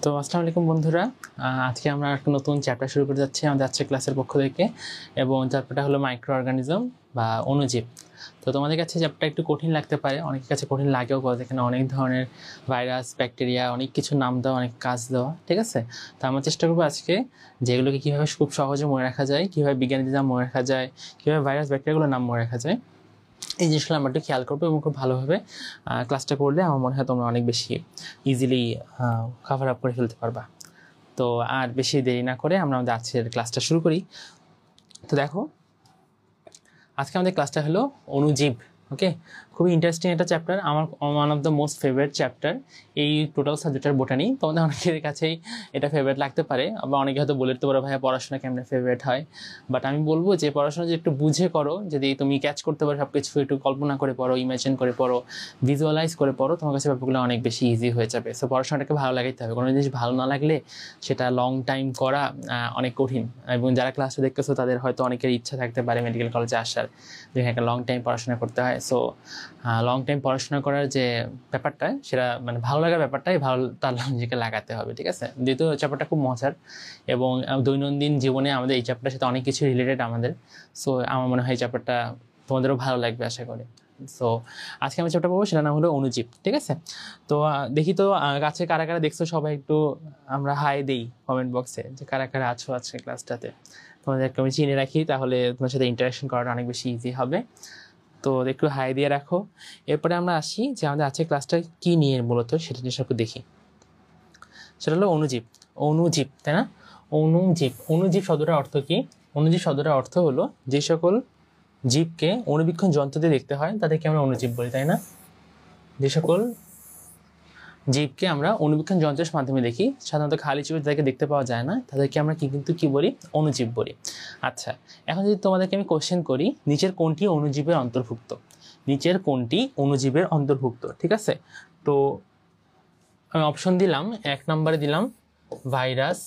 তো আসসালামু আলাইকুম বন্ধুরা, আজকে আমরা একটা নতুন চ্যাপ্টার শুরু করতে যাচ্ছি আমাদের আজকের ক্লাসের পক্ষ থেকে। এবং চ্যাপ্টারটা হলো মাইক্রো অর্গানিজম বা অণুজীব। তো তোমাদের কাছে চ্যাপ্টারটা একটু কঠিন লাগতে পারে, অনেকের কাছে কঠিন লাগেও, কারণ এখানে অনেক ধরনের ভাইরাস, ব্যাকটেরিয়া, অনেক কিছু নাম দেওয়া, অনেক কাজ দেওয়া, ঠিক আছে। তো আমরা চেষ্টা করবো আজকে যেগুলোকে কীভাবে খুব সহজে মনে রাখা যায়, কীভাবে বিজ্ঞানীদের নাম মনে রাখা যায়, কীভাবে ভাইরাস, ব্যাকটেরিয়াগুলোর নাম মনে রাখা যায়, এই জিনিসগুলো আমরা একটু খেয়াল করবো এবং খুব ভালোভাবে ক্লাসটা করলে আমার মনে হয় তোমরা অনেক বেশি ইজিলি কভার আপ করে ফেলতে পারবা। তো আর বেশি দেরি না করে আমরা আমাদের আজকের ক্লাসটা শুরু করি। তো দেখো, আজকে আমাদের ক্লাসটা হলো অণুজীব। ওকে, খুবই ইন্টারেস্টিং একটা চ্যাপ্টার, আমার one of the most favourite chapter এই টোটাল সাবজেক্টের বোটানি। তোমাদের অনেকের কাছেই এটা ফেভারিট লাগতে পারে, আবার অনেকে হয়তো বলে দিতে পারো ভাইয়া পড়াশোনা কেমন ফেভারিট হয়। বাট আমি বলবো যে পড়াশোনা যে একটু বুঝে করো, যদি তুমি ক্যাচ করতে পারো সব কিছু, একটু কল্পনা করে পড়ো, ইমাজিন করে পড়ো, ভিজুয়ালাইজ করে পড়ো, তোমার কাছে ব্যাপারগুলো অনেক বেশি ইজি হয়ে যাবে। সো পড়াশোনাটাকে ভালো লাগাইতে হবে, কোনো জিনিস ভালো না লাগলে সেটা লং টাইম করা অনেক কঠিন। এবং যারা ক্লাসে দেখতেছো তাদের হয়তো অনেকের ইচ্ছা থাকতে পারে মেডিকেল কলেজে আসার, যেখানে একটা লং টাইম পড়াশোনা করতে হয়। সো লং টাইম পড়াশোনা করার যে ব্যাপারটা, সেটা মানে ভালো লাগার ব্যাপারটাই ভালো তার নিজেকে লাগাতে হবে, ঠিক আছে। যেহেতু চ্যাপ্টারটা খুব মজার এবং দৈনন্দিন জীবনে আমাদের এই চ্যাপ্টারের সাথে অনেক কিছু রিলেটেড আমাদের। সো আমার মনে হয় এই চ্যাপ্টারটা তোমাদেরও ভালো লাগবে আশা করি। সো আজকে আমি চ্যাপ্টার পড়বো, সেটা নাম হলো অণুজীব, ঠিক আছে। তো দেখি তো কাছে কারা কারা দেখছো, সবাই একটু আমরা হাই দেই কমেন্ট বক্সে, যে কারা কারা আছো আজকে ক্লাসটাতে। তোমাদেরকে আমি চিনে রাখি, তাহলে তোমার সাথে ইন্টারাকশন করাটা অনেক বেশি ইজি হবে। তো একটু হাই দিয়ে রাখো। এরপরে আমরা আসি যে আমাদের আজকে ক্লাসটা কী নিয়ে মূলত, সেটা জিনিস একটু দেখি। সেটা হলো অণুজীব। অণুজীব, তাই না? অণুজীব, অণুজীব শব্দটার অর্থ কী? অণুজীব শব্দটার অর্থ হলো যে সকল জীবকে অণুবীক্ষণ যন্ত্র দিয়ে দেখতে হয় তাদেরকে আমরা অণুজীব বলি, তাই না? যে সকল জীবকে আমরা অণুবীক্ষণ যন্ত্রের মাধ্যমে দেখি, সাধারণত খালি চোখে তাদেরকে দেখতে পাওয়া যায় না, তাদেরকে আমরা কি বলি? অণুজীব বলি। আচ্ছা, এখন যদি তোমাদেরকে আমি কোশ্চেন করি, নিচের কোনটি অণুজীবের অন্তর্ভুক্ত? নিচের কোনটি অণুজীবের অন্তর্ভুক্ত, ঠিক আছে। তো আমি অপশন দিলাম, 1 নম্বরে দিলাম ভাইরাস,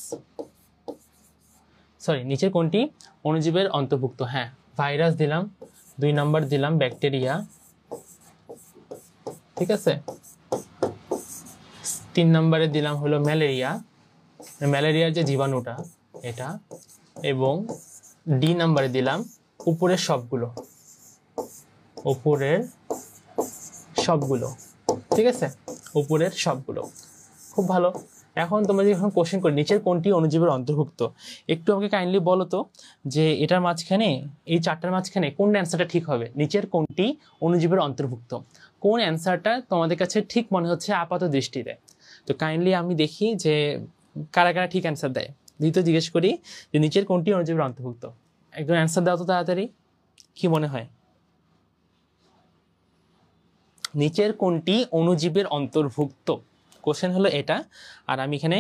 নিচের কোনটি অণুজীবের অন্তর্ভুক্ত? হ্যাঁ, ভাইরাস দিলাম। 2 নম্বর দিলাম ব্যাকটেরিয়া, ঠিক আছে। 3 নম্বরে দিলাম হলো ম্যালেরিয়া, ম্যালেরিয়ার যে জীবাণুটা এটা। এবং ডি নাম্বারে দিলাম উপরের সবগুলো, উপরের সবগুলো, ঠিক আছে, উপরের সবগুলো। খুব ভালো। এখন তোমরা যখন কোশ্চেন করি নিচের কোনটি অণুজীবের অন্তর্ভুক্ত, একটু আমাকে কাইন্ডলি বলো তো যে এটার মাঝখানে, এই চারটার মাঝখানে কোন অ্যান্সারটা ঠিক হবে? নিচের কোনটি অণুজীবের অন্তর্ভুক্ত, কোন অ্যান্সারটা তোমাদের কাছে ঠিক মনে হচ্ছে আপাত দৃষ্টিতে? তো কাইন্ডলি আমি দেখি যে কারা কারা ঠিক অ্যান্সার দেয়। দ্বিতীয় জিজ্ঞেস করি যে নিচের কোনটি অণুজীবের অন্তর্ভুক্ত, একদম অ্যান্সার দাও তো তাড়াতাড়ি। কি মনে হয় নিচের কোনটি অণুজীবের অন্তর্ভুক্ত? কোশ্চেন হলো এটা, আর আমি এখানে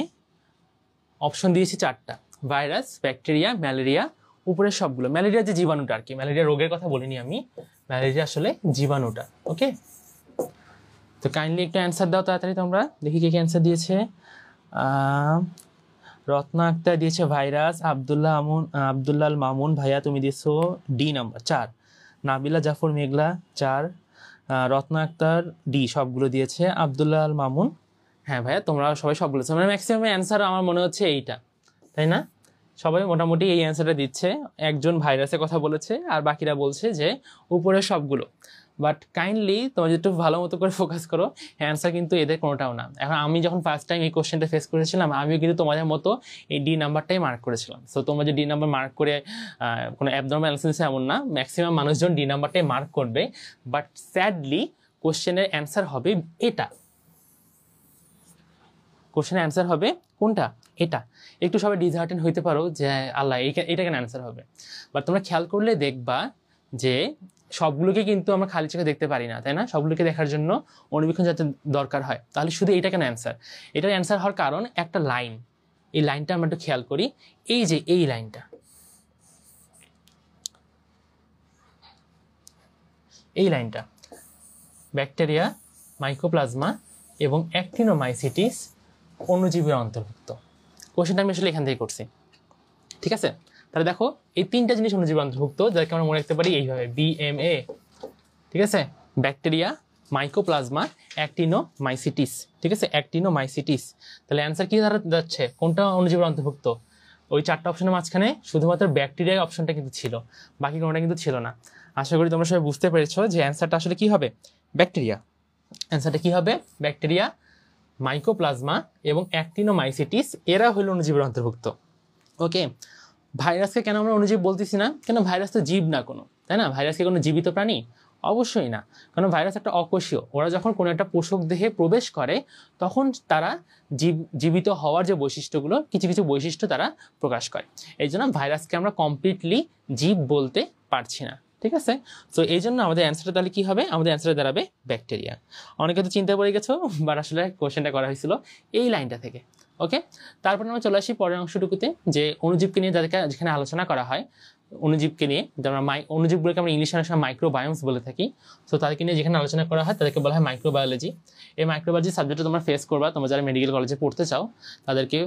অপশন দিয়েছি 4টা, ভাইরাস, ব্যাকটেরিয়া, ম্যালেরিয়া, উপরের সবগুলো। ম্যালেরিয়া যে জীবাণুটা আর কি, ম্যালেরিয়া রোগের কথা বলিনি আমি, ম্যালেরিয়া আসলে জীবাণুটা। ওকে, তো কাইন্ডলি একটু অ্যান্সার দাও তাড়াতাড়ি তোমরা, দেখি কে কে অ্যান্সার দিয়েছে। রত্না আক্তার দিয়েছে ভাইরাস, আব্দুল্লাহ মামুন ভাইয়া তুমি দিয়েছো ডি নাম্বার 4, নাবিলা জাফর মেঘলা 4, রত্না আক্তার ডি সবগুলো দিয়েছে, আব্দুল্লাহ মামুন। হ্যাঁ ভাইয়া, তোমরা সবাই সব বলেছো, মানে ম্যাক্সিমাম অ্যান্সার আমার মনে হচ্ছে এইটা, তাই না? সবাই মোটামুটি এই অ্যান্সারটা দিচ্ছে। একজন ভাইরাসের কথা বলেছে আর বাকিরা বলছে যে উপরের সবগুলো। বাট কাইন্ডলি তোমরা যদি একটু ভালো মতো করে ফোকাস করো, অ্যান্সার কিন্তু এদের কোনোটাও না। এখন আমি যখন ফার্স্ট টাইম এই কোশ্চেনটা ফেস করেছিলাম, আমিও কিন্তু তোমাদের মতো এই ডি নাম্বারটাই মার্ক করেছিলাম। সো তোমরা যে ডি নাম্বার মার্ক করে কোনো অ্যাবনর্মাল অ্যানালিসিস এমন না, ম্যাক্সিমাম মানুষজন ডি নাম্বারটাই মার্ক করবে। বাট স্যাডলি কোশ্চেনের অ্যান্সার হবে এটা, কোশ্চেনের অ্যান্সার হবে কোনটা? এটা। একটু সবাই ডিসহার্টেন হইতে পারো যে আল্লাহ এটা কেন অ্যান্সার হবে, বাট তোমরা খেয়াল করলে দেখবা যে সবগুলোকে কিন্তু আমরা খালি চোখে দেখতে পারি না, তাই না? সবগুলোকে দেখার জন্য অণুবীক্ষণ যাতে দরকার হয়, তাহলে শুধু এটা কেন অ্যান্সার? এটার অ্যান্সার হওয়ার কারণ একটা লাইন, এই লাইনটা আমরা একটু খেয়াল করি। এই যে এই লাইনটা, এই লাইনটা ব্যাকটেরিয়া, মাইকোপ্লাজমা এবং অ্যাক্টিনোমাইসিটিস অণুজীবের অন্তর্ভুক্ত। কোশ্চেনটা আমি আসলে এখান থেকে করছি, ঠিক আছে। তাহলে দেখো এই 3টা জিনিস অণুজীবের অন্তর্ভুক্ত, যাকে আমরা মনে রাখতে পারি এইভাবে BMA, ঠিক আছে। Bacteria, mycoplasma actinomycetes. ঠিক আছে, অ্যাক্টিনোমাইসিটিস। তাহলে অ্যান্সার কি দাঁড়াতে যাচ্ছে, কোনটা অণুজীবের অন্তর্ভুক্ত? ওই 4টা অপশনের মাঝখানে শুধুমাত্র ব্যাকটেরিয়া অপশনটা কিন্তু ছিল, বাকি কোনোটা কিন্তু ছিল না। আশা করি তোমরা সবাই বুঝতে পেরেছো যে অ্যান্সারটা আসলে কি হবে, ব্যাকটেরিয়া। অ্যান্সারটা কি হবে, ব্যাকটেরিয়া, মাইকোপ্লাজমা এবং অ্যাক্টিনোমাইসিটিস, এরা হলো অণুজীবের অন্তর্ভুক্ত। ওকে, ভাইরাসকে কেন আমরা অণুজীব বলতেছি না? কেন ভাইরাস তো জীব না কোনো, তাই না? ভাইরাস কি কোনো জীবিত প্রাণী? অবশ্যই না, কারণ ভাইরাস একটা অকোষীয়। ওরা যখন কোনো একটা পোষক দেহে প্রবেশ করে তখন তারা জীবিত হওয়ার যে বৈশিষ্ট্যগুলো, কিছু কিছু বৈশিষ্ট্য তারা প্রকাশ করে। এই জন্য ভাইরাসকে আমরা কমপ্লিটলি জীব বলতে পারছি না। ঠিক আছে, তো এই জন্য আমাদের অ্যান্সারটা তাহলে কি হবে, আমাদের অ্যান্সারটা দাঁড়াবে ব্যাকটেরিয়া। অনেকে তো চিন্তা পড়ে গেছো, বাট আসলে কোশ্চেনটা করা হয়েছিল এই লাইনটা থেকে। ওকে, তারপর আমরা চলে আসি পরের অংশটুকুতে, যে অণুজীবকে নিয়ে যাদেরকে যেখানে আলোচনা করা হয়, অণুজীবকে নিয়ে, যেমন অণুজীবগুলোকে আমরা ইংলিশে অনেক সময় মাইক্রোবায়োমস বলে থাকি। সো তাদেরকে নিয়ে যেখানে আলোচনা করা হয় তাদেরকে বলা হয় মাইক্রোবায়োলজি। এই মাইক্রোবায়োলজি সাবজেক্টটা তোমরা ফেস করবা, তোমরা যারা মেডিকেল কলেজে পড়তে চাও তাদেরকে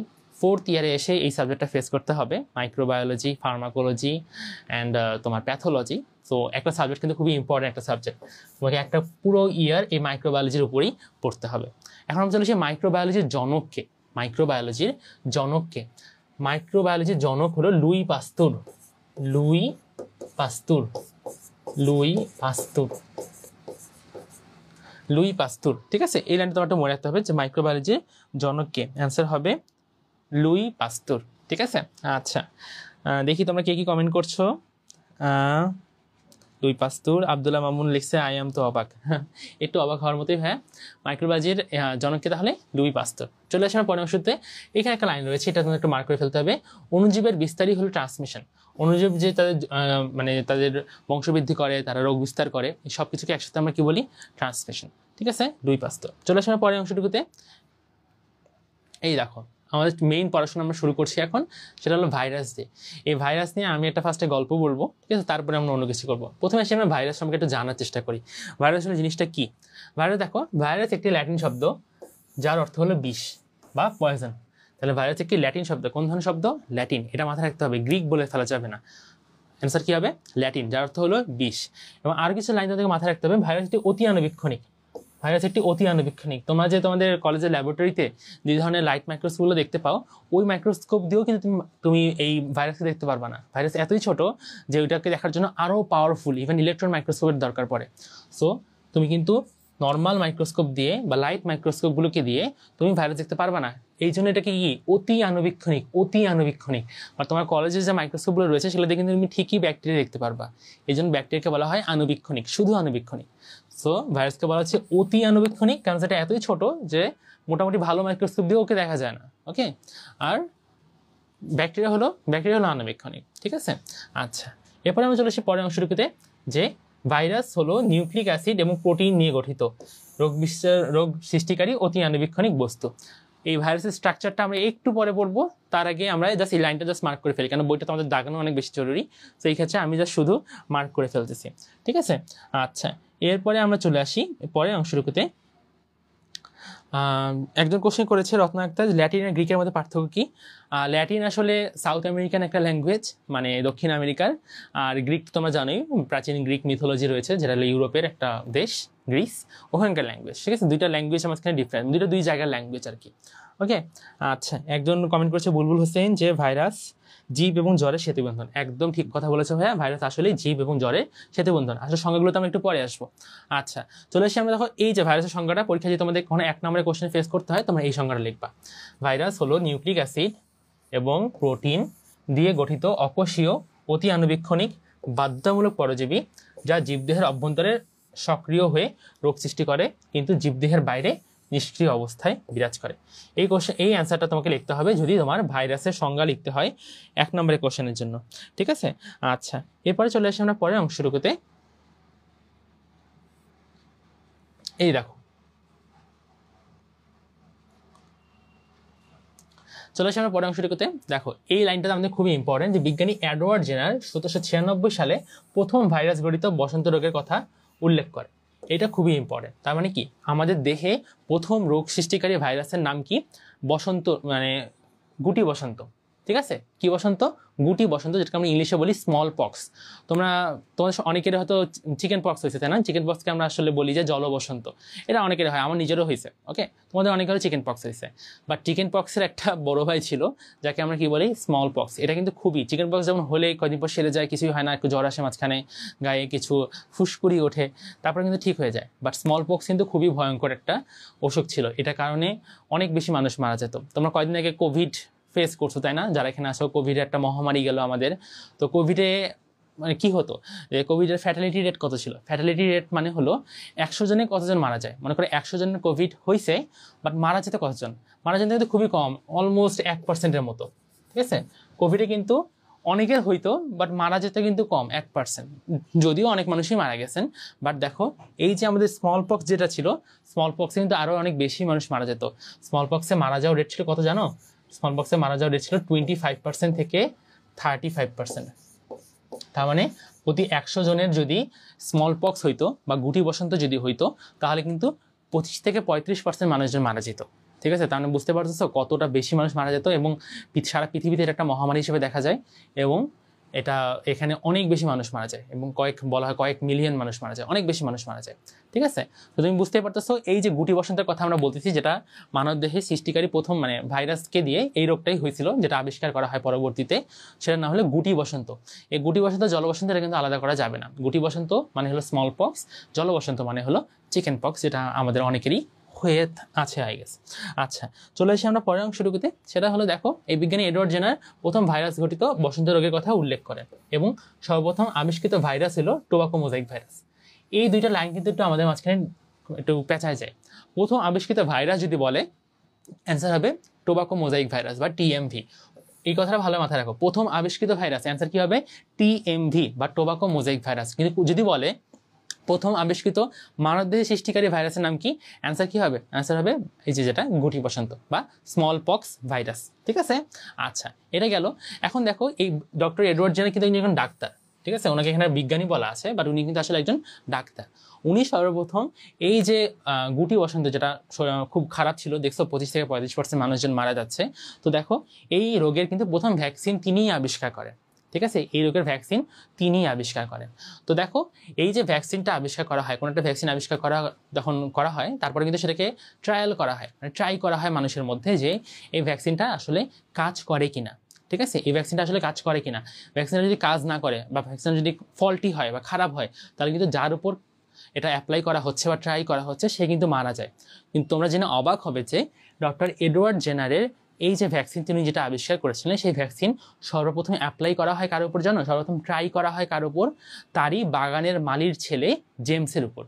4th ইয়ারে এসে এই সাবজেক্টটা ফেস করতে হবে, মাইক্রোবায়োলজি, ফার্মাকোলজি অ্যান্ড তোমার প্যাথোলজি। সো একটা সাবজেক্ট কিন্তু খুবই ইম্পর্টেন্ট একটা সাবজেক্ট, তোমাকে একটা পুরো ইয়ার এই মাইক্রোবায়োলজির উপরেই পড়তে হবে। এখন আমরা চলে আসি মাইক্রোবায়োলজির জনককে। মাইক্রোবায়োলজির জনককে, মাইক্রোবায়োলজির জনক হলো লুই পাস্তুর। Luis পাস্তুর, Luis পাস্তুর, Luis পাস্তুর। ঠিক আছে, এই লাইনটা তোমার একটা মনে রাখতে হবে যে মাইক্রোবায়োলজির জনককে, অ্যান্সার হবে লুই পাস্তুর। ঠিক আছে, আচ্ছা দেখি তোমরা কে কি কমেন্ট করছো। লুই পাস্তুর, আব্দুল্লাহ মামুন লিখছে আই এম তো অবাক। একটু অবাক হওয়ার মতোই। হ্যাঁ, মাইক্রোবায়োলজির জনককে তাহলে লুই পাস্তুর। চলে আসে আমার পরের অংশতে, এখানে একটা লাইন রয়েছে, এটা তোমাকে একটু মার্ক করে ফেলতে হবে। অণুজীবের বিস্তারই হলো ট্রান্সমিশন। অণুজীব যে তাদের মানে তাদের বংশবৃদ্ধি করে, তারা রোগ বিস্তার করে, এই সব কিছুকে একসাথে আমরা কি বলি, ট্রান্সমিশন। ঠিক আছে, লুই পাস্তুর। চলে আসে আমার পরের অংশটুকুতে। এই দেখো, আমাদের মেইন পড়াশোনা আমরা শুরু করছি এখন, সেটা হলো ভাইরাস দিয়ে। এই ভাইরাস নিয়ে আমি একটা ফার্স্টে গল্প বলবো, ঠিক আছে, তারপরে আমরা অন্য কিছু করবো। প্রথমে এসে আমরা ভাইরাস সম্পর্কে একটু জানার চেষ্টা করি। ভাইরাস হলো জিনিসটা কি? ভাইরাস, দেখো, ভাইরাস একটি ল্যাটিন শব্দ যার অর্থ হলো বিষ বা পয়জন। তাহলে ভাইরাস একটি ল্যাটিন শব্দ। কোন ধরনের শব্দ? ল্যাটিন। এটা মাথায় রাখতে হবে, গ্রিক বলে ফেলা যাবে না। অ্যান্সার কি হবে? ল্যাটিন, যার অর্থ হলো বিষ। এবং আর কিছু লাইন তাদেরকে মাথায় রাখতে হবে, ভাইরাস একটি অতি আণুবীক্ষণিক। ভাইরাস একটি অতি আণুবীক্ষণিক। তোমরা যে তোমাদের কলেজের ল্যাবরেটরিতে যে ধরনের লাইট মাইক্রোস্কোপগুলো দেখতে পাও, ওই মাইক্রোস্কোপ দিয়েও কিন্তু তুমি এই ভাইরাসকে দেখতে পারবা না। ভাইরাস এতই ছোট যে ওইটাকে দেখার জন্য আরও পাওয়ারফুল, ইভেন ইলেকট্রন মাইক্রোস্কোপের দরকার পড়ে। সো তুমি কিন্তু নর্মাল মাইক্রোস্কোপ দিয়ে বা লাইট মাইক্রোস্কোপগুলোকে দিয়ে তুমি ভাইরাস দেখতে পারবা না। এই জন্য এটাকে কি, অতি আণুবীক্ষণিক, অতি আণুবীক্ষণিক। আর তোমার কলেজে যে মাইক্রোস্কোপগুলো রয়েছে সেগুলো দিয়ে কিন্তু তুমি ঠিকই ব্যাকটেরিয়া দেখতে পারবা। এই জন্য ব্যাকটেরিয়াকে বলা হয় আণুবীক্ষণিক, শুধু আণুবীক্ষণিক। সো ভাইরাসকে বলা হচ্ছে অতি আণুবীক্ষণিক, কারণ সেটা এতই ছোট যে মোটামুটি ভালো মাইক্রোস্কোপ দিয়েও ওকে দেখা যায় না। ওকে, আর ব্যাকটেরিয়া হলো আণুবীক্ষণিক। ঠিক আছে, আচ্ছা, এরপরে আমরা চলে আসি পরের অংশটুকুতে, যে ভাইরাস হলো নিউক্লিক অ্যাসিড এবং প্রোটিন নিয়ে গঠিত রোগ সৃষ্টিকারী অতি আণুবীক্ষণিক বস্তু। এই ভাইরাসের স্ট্রাকচারটা আমরা একটু পরে পড়বো, তার আগে আমরা জাস্ট এই লাইনটা জাস্ট মার্ক করে ফেলি, কারণ বইটা তো আমাদের দাগানো অনেক বেশি জরুরি। তো এই ক্ষেত্রে আমি জাস্ট শুধু মার্ক করে ফেলতেছি। ঠিক আছে, আচ্ছা, এরপরে আমরা চলে আসি পরের অংশটুকুতে। একজন কোশ্চেন করেছে রত্ন আক্তার, ল্যাটিন আর গ্রিকের মধ্যে পার্থক্য কি? ল্যাটিন আসলে সাউথ আমেরিকান একটা ল্যাঙ্গুয়েজ, মানে দক্ষিণ আমেরিকার। আর গ্রিক তোমরা জানোই, প্রাচীন গ্রিক মিথোলজি রয়েছে, যেটা হলো ইউরোপের একটা দেশ, গ্রিস, ওখানকার ল্যাঙ্গুয়েজ। ঠিক আছে, দুইটা ল্যাঙ্গুয়েজ মাঝখানে ডিফারেন্ট, দুই জায়গার ল্যাঙ্গুয়েজ আর কি। ওকে, আচ্ছা, একজন কমেন্ট করেছে বুলবুল হোসেন, যে ভাইরাস জীব এবং জ্বরের সেতুবন্ধন। একদম ঠিক কথা বলেছো ভাইয়া, ভাইরাস আসলে জীব এবং জ্বরের সেতুবন্ধন। আসলে সংজ্ঞাগুলোতে আমরা একটু পরে আসবো। আচ্ছা, চলে আসি আমরা। দেখো, এই যে ভাইরাসের সংজ্ঞাটা, পরীক্ষা যদি তোমাদের কোনো 1 নম্বরের কোশ্চেন ফেস করতে হয়, তোমরা এই সংজ্ঞাটা লিখবা। ভাইরাস হলো নিউক্লিক অ্যাসিড এবং প্রোটিন দিয়ে গঠিত অকোষীয় অতি আণুবীক্ষণিক বাধ্যতামূলক পরজীবী, যা জীবদেহের অভ্যন্তরে সক্রিয় হয়ে রোগ সৃষ্টি করে, কিন্তু জীবদেহের বাইরে নিষ্ক্রিয় অবস্থায় বিরাজ করে। এই অ্যান্সারটা তোমাকে লিখতে হবে যদি তোমার ভাইরাসের সংজ্ঞা লিখতে হয় 1 নম্বরের কোশ্চেনের জন্য। ঠিক আছে, আচ্ছা, এরপরে চলে আসি আমরা পরের অংশটুকুতে। এই দেখো, চলে আসি আমরা পরের অংশটুকুতে। দেখো, এই লাইনটা আমাদের খুবই ইম্পর্টেন্ট, যে বিজ্ঞানী এডওয়ার্ড জেনার 1796 সালে প্রথম ভাইরাস গঠিত বসন্ত রোগের কথা উল্লেখ করে। এটা খুবই ইম্পর্টেন্ট। তার মানে কি, আমাদের দেহে প্রথম রোগ সৃষ্টিকারী ভাইরাসের নাম কি? বসন্ত, মানে গুটি বসন্ত। ঠিক আছে, কি বসন্ত? গুটি বসন্ত, যেটাকে আমরা ইংলিশে বলি স্মল পক্স। তোমাদের অনেকের হয়তো চিকেন পক্স হয়েছে, তাই না? চিকেন পক্সকে আমরা আসলে বলি যে জল বসন্ত, এটা অনেকের হয়, আমার নিজেরও হয়েছে। ওকে, তোমাদের অনেকেরও চিকেন পক্স হয়েছে, বাট চিকেন পক্সের একটা বড় ভাই ছিল যাকে আমরা কি বলি স্মল পক্স। এটা কিন্তু খুবই, চিকেন পক্স যেমন হলে কদিন পর সেরে যায়, কিছুই হয় না, একটু জ্বর আসে মাঝখানে, গায়ে কিছু ফুসকুড়ি ওঠে, তারপরে কিন্তু ঠিক হয়ে যায়। বাট স্মল পক্স কিন্তু খুবই ভয়ঙ্কর একটা অসুখ ছিল, এটার কারণে অনেক বেশি মানুষ মারা যেত। তোমরা কয়েকদিন আগে কোভিড ফেস করছো, তাই না? যারা এখানে আসো, কোভিডের একটা মহামারী গেল আমাদের। তো কোভিডে মানে কি হতো, যে কোভিডের ফ্যাটালিটি রেট কত ছিল? ফ্যাটালিটি রেট মানে হলো 100 জনে কতজন মারা যায়। মনে করে 100 জনের কোভিড হয়েছে, বাট মারা যেতে কতজন? মারা যেতে কিন্তু খুবই কম, অলমোস্ট 1%-এর মতো। ঠিক আছে, কোভিডে কিন্তু অনেকের হইতো, বাট মারা যেতে কিন্তু কম, 1%। যদিও অনেক মানুষই মারা গেছেন, বাট দেখো এই যে আমাদের স্মল পক্স যেটা ছিল, স্মল পক্সে কিন্তু আরও অনেক বেশি মানুষ মারা যেত। স্মল পক্সে মারা যাওয়ার রেট ছিল কত জানো? স্মল পক্সে মারা যাওয়ার রেট ছিল 25% থেকে 35%। তার মানে প্রতি 100 জনের যদি স্মল পক্স হইতো বা গুটি বসন্ত যদি হইতো, তাহলে কিন্তু 25 থেকে 35% মানুষজন মারা যেত। ঠিক আছে, তার মানে বুঝতে পারতেছো কতটা বেশি মানুষ মারা যেত, এবং সারা পৃথিবীতে এটা একটা মহামারী হিসেবে দেখা যায়, এবং এটা এখানে অনেক বেশি মানুষ মারা যায়, এবং বলা হয় কয়েক মিলিয়ন মানুষ মারা যায়, অনেক বেশি মানুষ মারা যায়। ঠিক আছে, তো তুমি বুঝতে পারতেছো এই যে গুটি বসন্তের কথা আমরা বলতেছি, যেটা মানব দেহে সৃষ্টিকারী প্রথম মানে ভাইরাসকে দিয়ে এই রোগটাই হয়েছিল, যেটা আবিষ্কার করা হয় পরবর্তীতে, সেটার নাম হলো গুটি বসন্ত। এই গুটি বসন্ত জলবসন্ত এটা কিন্তু আলাদা করা যাবে না। গুটি বসন্ত মানে হলো স্মল পক্স, জলবসন্ত মানে হলো চিকেন পক্স, যেটা আমাদের অনেকেরই হয়ে আছে আই গেস। আচ্ছা, চলে এসে আমরা পরের অংশটুকুতে, সেটা হলো দেখো এই বিজ্ঞানী এডওয়ার্ড জেনার প্রথম ভাইরাস ঘটিত বসন্ত রোগের কথা উল্লেখ করেন, এবং সর্বপ্রথম আবিষ্কৃত ভাইরাস হলো টোবাকো মোজাইক ভাইরাস। এই দুইটা লাইন কিন্তু একটু আমাদের মাঝখানে একটু পেঁচায় যায়। প্রথম আবিষ্কৃত ভাইরাস যদি বলে, অ্যান্সার হবে টোবাকো মোজাইক ভাইরাস বা টিএমভি। এই কথাটা ভালো মাথায় রাখো, প্রথম আবিষ্কৃত ভাইরাস, অ্যান্সার কি হবে? টিএমভি বা টোবাকো মোজাইক ভাইরাস। কিন্তু যদি বলে প্রথম আবিষ্কৃত মানবদেহে সৃষ্টিকারী ভাইরাসের নাম কি, অ্যান্সার কি হবে? অ্যান্সার হবে এই যে যেটা গুটি বসন্ত বা স্মল পক্স ভাইরাস। ঠিক আছে, আচ্ছা এটা গেল। এখন দেখো এই ডক্টর এডওয়ার্ড জেনার কিন্তু একজন ডাক্তার। ঠিক আছে, ওনাকে এখানে বিজ্ঞানী বলা আছে, বাট উনি কিন্তু আসলে একজন ডাক্তার। উনি সর্বপ্রথম এই যে গুটি বসন্ত, যেটা খুব খারাপ ছিল, দেখছো 25 থেকে 35% মানুষজন মারা যাচ্ছে। তো দেখো এই রোগের কিন্তু প্রথম ভ্যাকসিন তিনিই আবিষ্কার করেন। ঠিক আছে, এই রোগের ভ্যাকসিন তিনিই আবিষ্কার করেন। তো দেখো এই যে ভ্যাকসিনটা আবিষ্কার করা হয়, কোনো একটা ভ্যাকসিন আবিষ্কার যখন করা হয়, তারপরে কিন্তু সেটাকে ট্রায়াল করা হয়, মানে ট্রাই করা হয় মানুষের মধ্যে যে এই ভ্যাকসিনটা আসলে কাজ করে কিনা। ঠিক আছে, এই ভ্যাকসিনটা আসলে কাজ করে কিনা। ভ্যাকসিনটা যদি কাজ না করে বা ভ্যাকসিনটা যদি ফল্টি হয় বা খারাপ হয়, তাহলে কিন্তু যার উপর এটা অ্যাপ্লাই করা হচ্ছে বা ট্রাই করা হচ্ছে সে কিন্তু মারা যায়। কিন্তু তোমরা জেনে অবাক হবে যে ডক্টর এডওয়ার্ড জেনারের এই যে ভ্যাকসিন তিনি যেটা আবিষ্কার করেছিলেন, সেই ভ্যাকসিন সর্বপ্রথম অ্যাপ্লাই করা হয় কার উপর জানো? সর্বপ্রথম ট্রাই করা হয় কার উপর? তারই বাগানের মালির ছেলে জেমসের উপর।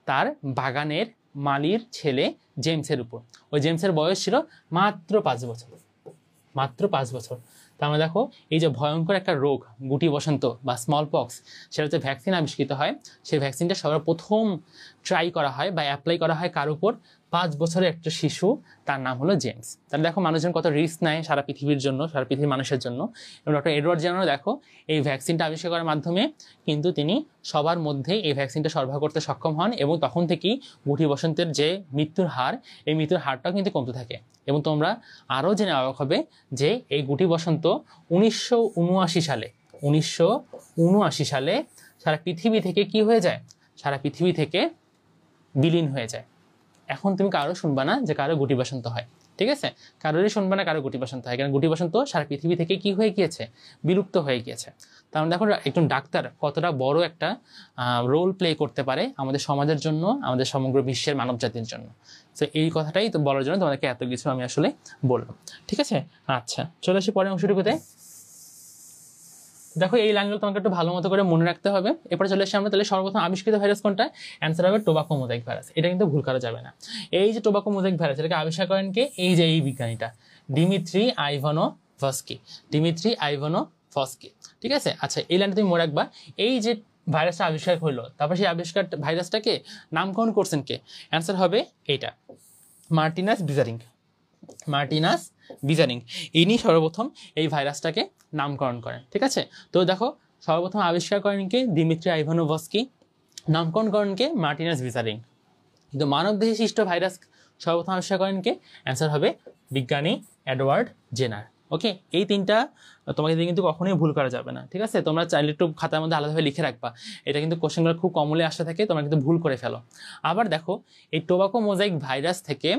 তার বাগানের মালির ছেলে জেমসের উপর। ওই জেমসের বয়স ছিল মাত্র 5 বছর, মাত্র 5 বছর। তার মানে দেখো এই যে ভয়ঙ্কর একটা রোগ গুটি বসন্ত বা স্মল পক্স, সেটা যে ভ্যাকসিন আবিষ্কৃত হয়, সেই ভ্যাকসিনটা সর্বপ্রথম ট্রাই করা হয় বা অ্যাপ্লাই করা হয় কার উপর? 5 বছরের একটা শিশু, তার নাম হলো জেমস। তাহলে দেখো মানুষজন কত রিস্ক নেয় সারা পৃথিবীর জন্য, সারা পৃথিবীর মানুষের জন্য। এবং ডক্টর এডওয়ার্ড জেনারও দেখো এই ভ্যাকসিনটা আবিষ্কার করার মাধ্যমে কিন্তু তিনি সবার মধ্যে এই ভ্যাকসিনটা সরবরাহ করতে সক্ষম হন, এবং তখন থেকেই গুটি বসন্তের যে মৃত্যুর হার, এই মৃত্যুর হারটাও কিন্তু কমতে থাকে। এবং তোমরা আরও জেনে অবাক হবে যে এই গুটি বসন্ত 1979 সালে সারা পৃথিবী থেকে কি হয়ে যায়? সারা পৃথিবী থেকে বিলীন হয়ে যায়। এখন তুমি কারো শুনবা না যে কারো গুটি বসন্ত হয়। ঠিক আছে, কারোরই শুনবা না কারো গুটি বসন্ত হয়, কারণ গুটি বসন্ত সারা পৃথিবী থেকে কি হয়ে গিয়েছে? বিলুপ্ত হয়ে গিয়েছে। তার মানে দেখো একজন ডাক্তার কতটা বড় একটা রোল প্লে করতে পারে আমাদের সমাজের জন্য, আমাদের সমগ্র বিশ্বের মানব জাতির জন্য। তো এই কথাটাই তো বলার জন্য তোমাদেরকে এত কিছু আমি আসলে বললাম। ঠিক আছে, আচ্ছা চলে আসি পরের অংশটুকুতে। দেখো এই লাইনগুলো তোমাকে একটু ভালো মতো করে মনে রাখতে হবে। এরপরে চলে এসে আমরা তাহলে সর্বপ্রথম আবিষ্কৃত ভাইরাস কোনটা? অ্যান্সার হবে টোবাকো মোজাইক ভাইরাস। এটা কিন্তু ভুল করা যাবে না। এই যে টোবাকো মোজাইক ভাইরাস, এটাকে আবিষ্কার করেন কে? এই যে এই বিজ্ঞানীটা, ডিমিত্রি আইভানোভস্কি। ডিমিত্রি আইভানোভস্কি। ঠিক আছে, আচ্ছা এই লাইনটা তুমি মনে রাখবা। এই যে ভাইরাসটা আবিষ্কার হলো, তারপর সেই আবিষ্কার ভাইরাসটাকে নামকরণ করছেন কে? অ্যান্সার হবে এইটা, মার্টিনাস বিজারিং। মার্টিনাস বিজারিং ইনি সর্বপ্রথম এই ভাইরাসটাকে নামকরণ করেন। ঠিক আছে, তো দেখো সর্বপ্রথম আবিষ্কার করেন কে? দিমিত্রি আইভানোভস্কি। নামকরণ করেন কে? মার্টিনাস বিজারিং। কিন্তু মানবদেহে সৃষ্ট ভাইরাস সর্বপ্রথম আবিষ্কার করেন কে? অ্যান্সার হবে বিজ্ঞানী এডওয়ার্ড জেনার। ওকে, এই তিনটা তোমাকে দিয়ে কিন্তু কখনোই ভুল করা যাবে না, ঠিক আছে? তোমরা চাইলে একটু খাতার মধ্যে আলাদাভাবে লিখে রাখবা, এটা কিন্তু কোশ্চেনগুলো খুব কমলে আসা থাকে, তোমরা কিন্তু ভুল করে ফেলো। আবার দেখো এই টোবাকো মোজাইক ভাইরাস থেকে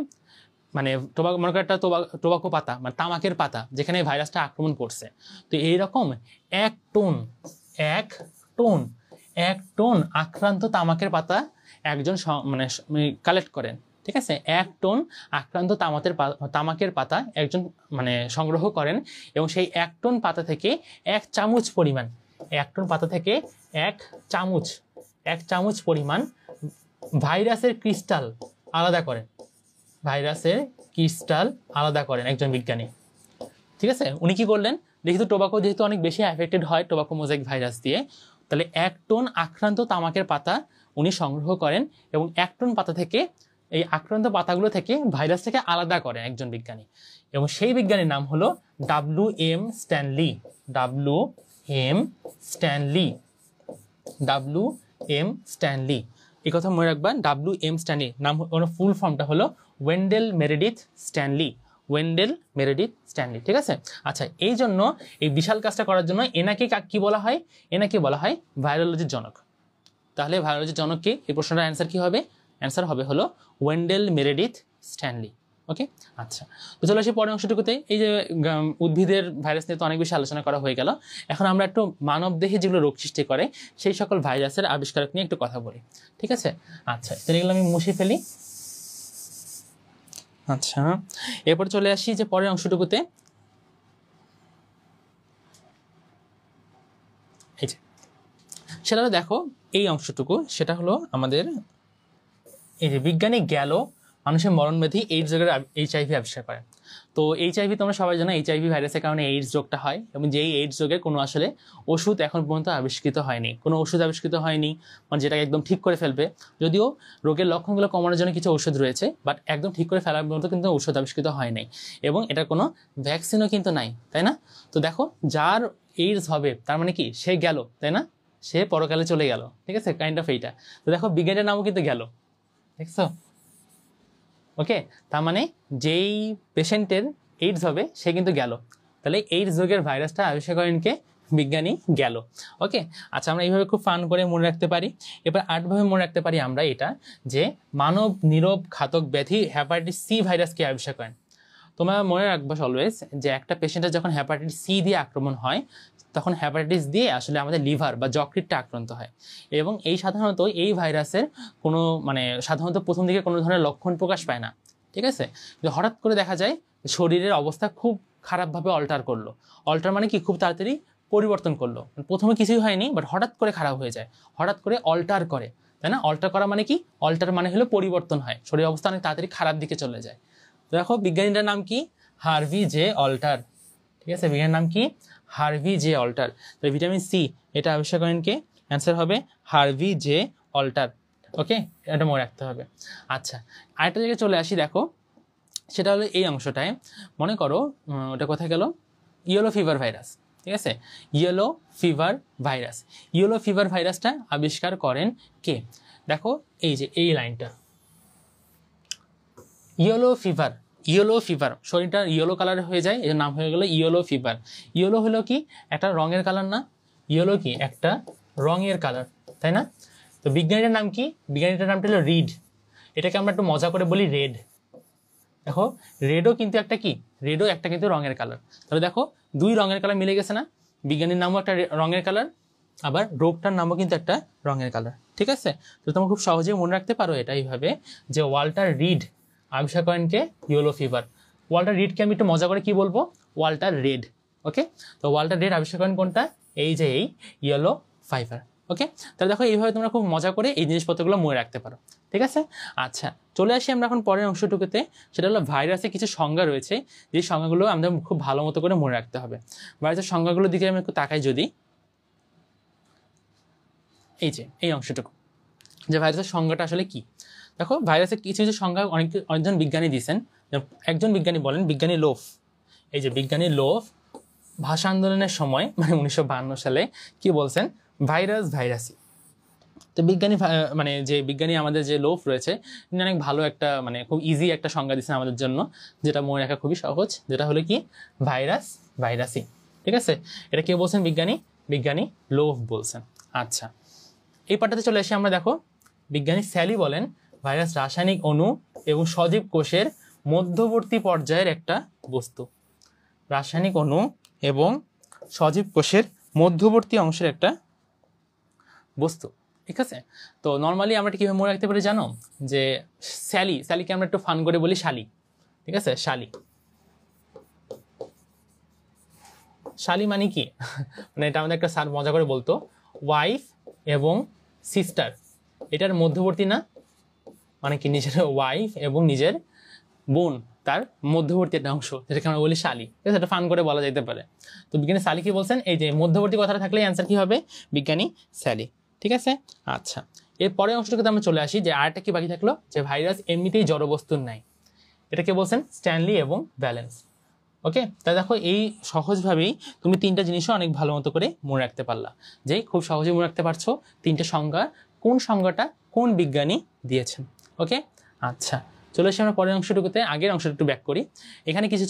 মানে মনে করো একটা টোবাকো পাতা মানে তামাকের পাতা যেখানে এই ভাইরাসটা আক্রমণ করছে, তো এইরকম 1 টন আক্রান্ত তামাকের পাতা একজন মানে কালেক্ট করেন, ঠিক আছে? 1 টন আক্রান্ত তামাকের পাতা একজন মানে সংগ্রহ করেন এবং সেই 1 টন পাতা থেকে 1 চামচ পরিমাণ 1 টন পাতা থেকে 1 চামচ পরিমাণ ভাইরাসের ক্রিস্টাল আলাদা করেন, একজন বিজ্ঞানী, ঠিক আছে? উনি কি করলেন, যেহেতু টোবাকো যেহেতু অনেক বেশি অ্যাফেক্টেড হয় টোবাকো মোজাইক ভাইরাস দিয়ে, তাহলে 1 টন আক্রান্ত তামাকের পাতা উনি সংগ্রহ করেন এবং 1 টন পাতা থেকে এই আক্রান্ত পাতাগুলো থেকে ভাইরাসটাকে আলাদা করেন একজন বিজ্ঞানী, এবং সেই বিজ্ঞানীর নাম হলো WM স্ট্যানলি। এই কথা মনে রাখবা, WM স্ট্যানলি নাম, ফুল ফর্মটা হলো ওয়েন্ডেল মেরেডিথ স্ট্যানলি, ঠিক আছে? আচ্ছা, এই জন্য এই বিশাল কাজটা করার জন্য এনাকে কি বলা হয়? এনাকে বলা হয় ভাইরোলজির জনক। তাহলে ভাইরোলজির জনক কি? এই প্রশ্নটার অ্যান্সার কি হবে? অ্যান্সার হবে হলো ওয়েন্ডেল মেরেডিথ স্ট্যানলি। ওকে, আচ্ছা, তো চলে আসি পরের অংশটুকুতে। এই যে উদ্ভিদের ভাইরাস নিয়ে তো অনেক বেশি আলোচনা করা হয়ে গেল, এখন আমরা একটু মানব দেহে যেগুলো রোগ সৃষ্টি করে সেই সকল ভাইরাসের আবিষ্কারক নিয়ে একটু কথা বলি, ঠিক আছে? আচ্ছা, এগুলো আমি মুছে ফেলি। আচ্ছা, এরপর চলে আসি যে পরের অংশটুকুতে। এই যে সেটা হলো, দেখো এই অংশটুকু, সেটা হলো আমাদের এই যে বিজ্ঞানী গেল মানুষের মরণব্যাধি এইডস রোগের HIV আবিষ্কার করে। তো HIV তোমরা সবাই জানো HIV ভাইরাসের কারণে এইডস রোগটা হয়, এবং যেই এইডস রোগের কোনো আসলে ওষুধ এখন পর্যন্ত আবিষ্কৃত হয়নি, মানে যেটা একদম ঠিক করে ফেলবে। যদিও রোগের লক্ষণগুলো কমানোর জন্য কিছু ওষুধ রয়েছে, বাট একদম ঠিক করে ফেলার মতো কিন্তু ওষুধ আবিষ্কৃত হয় নাই, এবং এটার কোনো ভ্যাকসিনও কিন্তু নাই, তাই না? তো দেখো, যার এইডস হবে তার মানে কি সে গেল, তাই না? সে পরকালে চলে গেল, ঠিক আছে? কাইন্ড অফ এইটা। তো দেখো বিজ্ঞানীর নামও কিন্তু গেল, দেখছো? ওকে, তার মানে যেই পেশেন্টের এইডস হবে সে কিন্তু গেল, তাহলে এইডস রোগের ভাইরাসটা আবিষ্কার করেন কে? বিজ্ঞানী গেল। ওকে, আচ্ছা, আমরা এইভাবে খুব ফান করে মনে রাখতে পারি। এবার 8ভাবে মনে রাখতে পারি আমরা এটা, যে মানব নীরব ঘাতক ব্যাধি হেপাটাইটিস C ভাইরাসকে আবিষ্কার করেন। তোমরা মনে রাখবা অলওয়েজ যে একটা পেশেন্টের যখন হেপাটাইটিস C দিয়ে আক্রমণ হয়, তখন হেপাটাইটিস দিয়ে আসলে আমাদের লিভার বা যকৃতটা আক্রান্ত হয়, এবং সাধারণত এই ভাইরাসের কোনো মানে সাধারণত প্রথম দিকে কোনো ধরনের লক্ষণ প্রকাশ পায় না, ঠিক আছে? কিন্তু হঠাৎ করে দেখা যায় শরীরের অবস্থা খুব খারাপভাবে অল্টার মানে কি, খুব তাড়াতাড়ি পরিবর্তন করলো। প্রথমে কিছুই হয়নি, বাট হঠাৎ করে খারাপ হয়ে যায়, হঠাৎ করে অল্টার করে, তাই না? অল্টার করা মানে কি? অল্টার মানে হলো পরিবর্তন হয়, শরীরের অবস্থা অনেক তাড়াতাড়ি খারাপ দিকে চলে যায়। তো দেখো বিজ্ঞানীটার নাম কি? হার্ভি জে অল্টার, ঠিক আছে? বিজ্ঞানীর নাম কি? Harvey J Alter. তো ভিটামিন C এটা আবিষ্কার করেন কে? অ্যান্সার হবে হার্ভি জে অল্টার। ওকে, এটা মনে রাখতে হবে। আচ্ছা, আরেকটা জায়গায় চলে আসি, দেখো সেটা হলো এই অংশটায়। মনে করো ওটা কোথায় গেল? ইয়েলো ফিভার ভাইরাস, ঠিক আছে? ইয়েলো ফিভার ভাইরাসটা আবিষ্কার করেন কে? দেখো এই যে এই লাইনটা, ইয়েলো ফিভার, শরীরটা ইয়েলো কালার হয়ে যায়, এর নাম হয়ে গেল ইয়েলো ফিভার। ইয়েলো হলো কি? একটা রঙের কালার না? ইয়েলো কি? একটা রঙের কালার, তাই না? তো বিজ্ঞানীটার নাম কি? বিজ্ঞানীটার নামটা হলো রিড। এটাকে আমরা একটু মজা করে বলি রেড। দেখো রেডও কিন্তু একটা কি? রেডও একটা কিন্তু রঙের কালার। তাহলে দেখো 2 রঙের কালার মিলে গেছে না? বিজ্ঞানীর নামও একটা রঙের কালার, আবার রোগটার নামও কিন্তু একটা রঙের কালার, ঠিক আছে? তো তোমরা খুব সহজেই মনে রাখতে পারো এটা এইভাবে, যে ওয়াল্টার রিড আবিষ্কার করেন কে? Yellow fever. ওয়াল্টার রিডকে আমি একটু মজা করে কি বলবো? Walter red. ওকে, তো ওয়াল্টার রেড আবিষ্কার করেন কোনটা? এই যে এই ইয়েলো ফিভার। ওকে, তাহলে দেখো এইভাবে তোমরা খুব মজা করে এই জিনিসপত্রগুলো মনে রাখতে পারো, ঠিক আছে? আচ্ছা, চলে আসি আমরা এখন পরের অংশটুকুতে। সেটা হলো ভাইরাসের কিছু সংজ্ঞা রয়েছে, যে সংজ্ঞাগুলো আমাদের খুব ভালো মতো করে মনে রাখতে হবে। ভাইরাসের সংজ্ঞাগুলোর দিকে আমি একটু তাকাই যদি, এই যে এই অংশটুকু, যে ভাইরাসের সংজ্ঞাটা আসলে কি। দেখো ভাইরাসের কিছু কিছু সংজ্ঞা অনেকজন বিজ্ঞানী দিয়েছেন। একজন বিজ্ঞানী বলেন, বিজ্ঞানী লোফ, এই যে বিজ্ঞানী লোফ ভাষা আন্দোলনের সময় মানে 1952 সালে কি বলছেন? ভাইরাসই তো বিজ্ঞানী মানে যে বিজ্ঞানী আমাদের যে লোভ রয়েছে তিনি অনেক ভালো একটা মানে খুব ইজি একটা সংজ্ঞা দিচ্ছেন আমাদের জন্য, যেটা মনে রাখা খুবই সহজ, যেটা হলো কি ভাইরাস ভাইরাসই। ঠিক আছে, এটা কে বলছেন? বিজ্ঞানী লোভ বলছেন। আচ্ছা, এই পার্টটাতে চলে এসে আমরা দেখো বিজ্ঞানী স্যালি বলেন ভাইরাস রাসায়নিক অণু এবং সজীব কোষের মধ্যবর্তী পর্যায়ের একটা বস্তু। রাসায়নিক অণু এবং সজীব কোষের মধ্যবর্তী অংশের একটা বস্তু। ঠিক আছে, তো নর্মালি আমরা কিভাবে মনে রাখতে পারি জানো? যে স্যালিকে আমরা একটু ফান করে বলি শালি। ঠিক আছে, শালি মানে কি? মানে এটা আমাদের একটা স্যার মজা করে বলতো, ওয়াইফ এবং সিস্টার এটার মধ্যবর্তী না, মানে কি নিজের ওয়াইফ এবং নিজের বোন তার মধ্যবর্তী একটা অংশ, যেটাকে আমরা বলি শালি। ঠিক আছে, এটা ফান করে বলা যেতে পারে। তো বিজ্ঞানী স্যালি কি বলছেন? এই যে মধ্যবর্তী কথাটা থাকলে অ্যান্সার কি হবে? বিজ্ঞানী স্যালি। ঠিক আছে, আচ্ছা এর পরের অংশটাতে আমরা চলে আসি যে আরেকটা কি বাকি থাকলো, যে ভাইরাস এমনিতেই জড়বস্তুর নাই। এটা কে বলছেন? স্ট্যানলি এবং ব্যালেন্স। ওকে, তাই দেখো এই সহজভাবেই তুমি তিনটা জিনিসও অনেক ভালো মতো করে মনে রাখতে পারলা, যে খুব সহজেই মনে রাখতে পারছো তিনটে সংজ্ঞা, কোন সংজ্ঞাটা কোন বিজ্ঞানী দিয়েছেন। ওকে, আচ্ছা চলে আসি আমরা পরের অংশটুকুতে। আগের অংশটা একটু ব্যাক করি। এখানে কিছু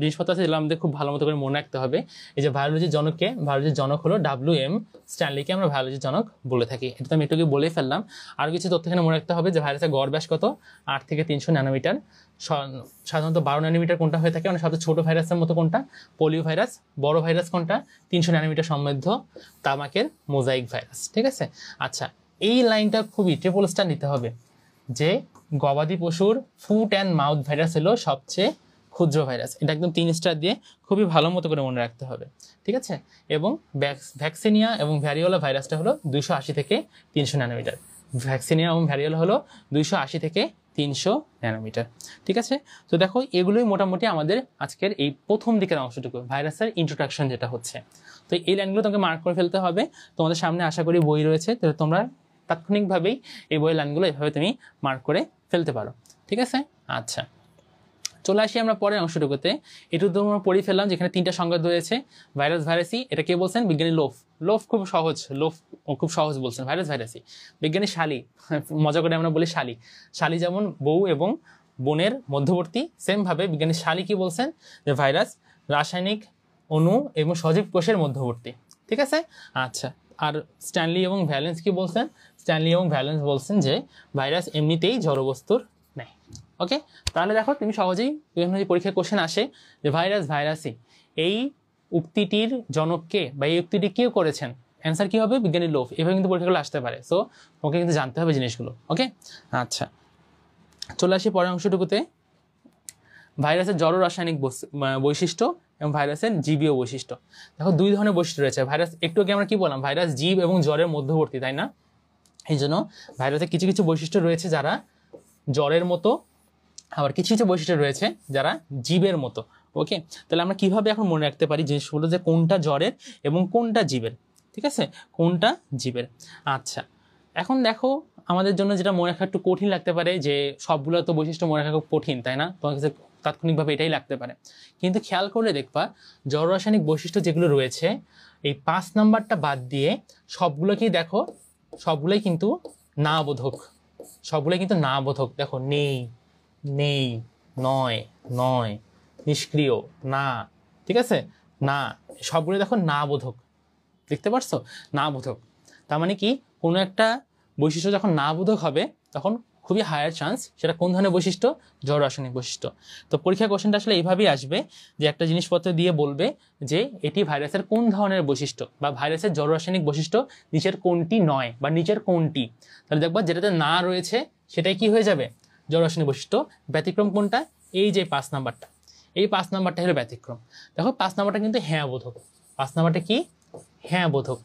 জিনিসপত্র আছে যেগুলো আমাদের খুব ভালো মতো করে মনে রাখতে হবে। এই যে বায়োলজির জনককে, বায়োলজির জনক হলো WM স্ট্যানলিকে আমরা বায়োলজির জনক বলে থাকি। এটা তো আমি একটু বলেই ফেললাম। আরও কিছু তথ্য এখানে মনে রাখতে হবে যে ভাইরাসের গড় ব্যাস কত? 8 থেকে 300 ন্যানোমিটার। সাধারণত 12 ন্যানোমিটার কোনটা হয়ে থাকে, মানে সবচেয়ে ছোট ভাইরাসের মতো কোনটা? Polio virus. বড় ভাইরাস কোনটা? 300 ন্যানোমিটার সমৃদ্ধ তামাকের মোজাইক ভাইরাস। ঠিক আছে, আচ্ছা এই লাইনটা খুবই ট্রিপল স্টার নিতে হবে, যে গবাদি পশুর ফুট অ্যান্ড মাউথ ভাইরাস হলো সবচেয়ে ক্ষুদ্র ভাইরাস। এটা একদম 3 স্টার দিয়ে খুবই ভালো মতো করে মনে রাখতে হবে। ঠিক আছে, এবং ভ্যাকসিনিয়া এবং ভ্যারিওলা ভাইরাসটা হলো 280 থেকে 300 ন্যানোমিটার। ভ্যাকসিনিয়া এবং ভ্যারিওলা হলো 280 থেকে 300 ন্যানোমিটার। ঠিক আছে, তো দেখো এগুলোই মোটামুটি আমাদের আজকের এই প্রথম দিকের অংশটুকু, ভাইরাসের ইন্ট্রোডাকশন যেটা হচ্ছে। তো এই লাইনগুলো তোমাকে মার্ক করে ফেলতে হবে। তোমাদের সামনে আশা করি বই রয়েছে, তো তোমরা তাৎক্ষণিকভাবেই এই বইয়ের লাইনগুলো এভাবে তুমি মার্ক করে ফেলতে পারো। ঠিক আছে, আচ্ছা চলে আসি আমরা পরের অংশটুকুতে। একটু তোমরা পড়ে ফেললাম, যেখানে 3টা সংজ্ঞা রয়েছে। ভাইরাস ভাইরাসি, এটা কে বলছেন? বিজ্ঞানী লোভ খুব সহজ, খুব সহজ বলছেন। ভাইরাস ভাইরাসি। বিজ্ঞানী শালি, মজা করে আমরা বলি শালি যেমন বউ এবং বোনের মধ্যবর্তী, সেম ভাবে বিজ্ঞানী শালি কি বলছেন? যে ভাইরাস রাসায়নিক অণু এবং সজীব কোষের মধ্যবর্তী। ঠিক আছে, আচ্ছা আর স্ট্যানলি এবং ভ্যালেন্স কি বলছেন? স্ট্যানলি এবং ভ্যালেন্স বলছেন যে ভাইরাস এমনিতেই জড়বস্তুর নেই। ওকে, তাহলে দেখো তুমি সহজেই বিভিন্ন পরীক্ষায় কোশ্চেন আসে যে ভাইরাস ভাইরাসই, এই উক্তিটির জনককে বা এই উক্তিটি কেউ করেছেন? অ্যান্সার কি হবে? বিজ্ঞানী লোভ। এভাবে কিন্তু পরীক্ষাগুলো আসতে পারে, সো তোমাকে কিন্তু জানতে হবে জিনিসগুলো। ওকে, আচ্ছা চলে আসি পরের অংশটুকুতে। ভাইরাসের জড় রাসায়নিক বৈশিষ্ট্য এবং ভাইরাসের জীবীয় বৈশিষ্ট্য। দেখো 2 ধরনের বৈশিষ্ট্য রয়েছে। ভাইরাস একটু আগে আমরা কি বললাম? ভাইরাস জীব এবং জ্বরের মধ্যবর্তী, তাই না? এই জন্য ভাইরাসের কিছু কিছু বৈশিষ্ট্য রয়েছে যারা জ্বরের মতো, আবার কিছু কিছু বৈশিষ্ট্য রয়েছে যারা জীবের মতো। ওকে, তাহলে আমরা কিভাবে এখন মনে রাখতে পারি জিনিসগুলো, যে কোনটা জ্বরের এবং কোনটা জীবের? ঠিক আছে, কোনটা জীবের। আচ্ছা এখন দেখো আমাদের জন্য যেটা মনে রাখা একটু কঠিন লাগতে পারে, যে সবগুলো তো বৈশিষ্ট্য মনে রাখা খুব কঠিন, তাই না? তোমার কাছে তাৎক্ষণিকভাবে এটাই লাগতে পারে, কিন্তু খেয়াল করলে দেখবা জড় রাসায়নিক বৈশিষ্ট্য যেগুলো রয়েছে এই 5 নাম্বারটা বাদ দিয়ে সবগুলোকেই দেখো, সবগুলোই কিন্তু না বোধক, সবগুলোই কিন্তু না বোধক। দেখো নেই, নেই, নয়, নয়, নিষ্ক্রিয়, না। ঠিক আছে, না, সবগুলো দেখো না বোধক, দেখতে পারছো? না বোধক, তার মানে কি কোনো একটা বৈশিষ্ট্য যখন না বোধক হবে তখন খুবই হায়ার চান্স সেটা কোন ধরনের বৈশিষ্ট্য? জড় রাসায়নিক বৈশিষ্ট্য। তো পরীক্ষা কোশ্চেনটা আসলে এইভাবেই আসবে, যে একটা জিনিসপত্র দিয়ে বলবে যে এটি ভাইরাসের কোন ধরনের বৈশিষ্ট্য, বা ভাইরাসের জড় রাসায়নিক বৈশিষ্ট্য নিচের কোনটি নয় বা নিচের কোনটি। তাহলে দেখবা যেটাতে না রয়েছে সেটাই কি হয়ে যাবে? জড় রাসায়নিক বৈশিষ্ট্য। ব্যতিক্রম কোনটা? এই যে 5 নাম্বারটা, এই 5 নাম্বারটা হলো ব্যতিক্রম। দেখো 5 নাম্বারটা কিন্তু হ্যাঁ বোধক। 5 নাম্বারটা কি? হ্যাঁ বোধক,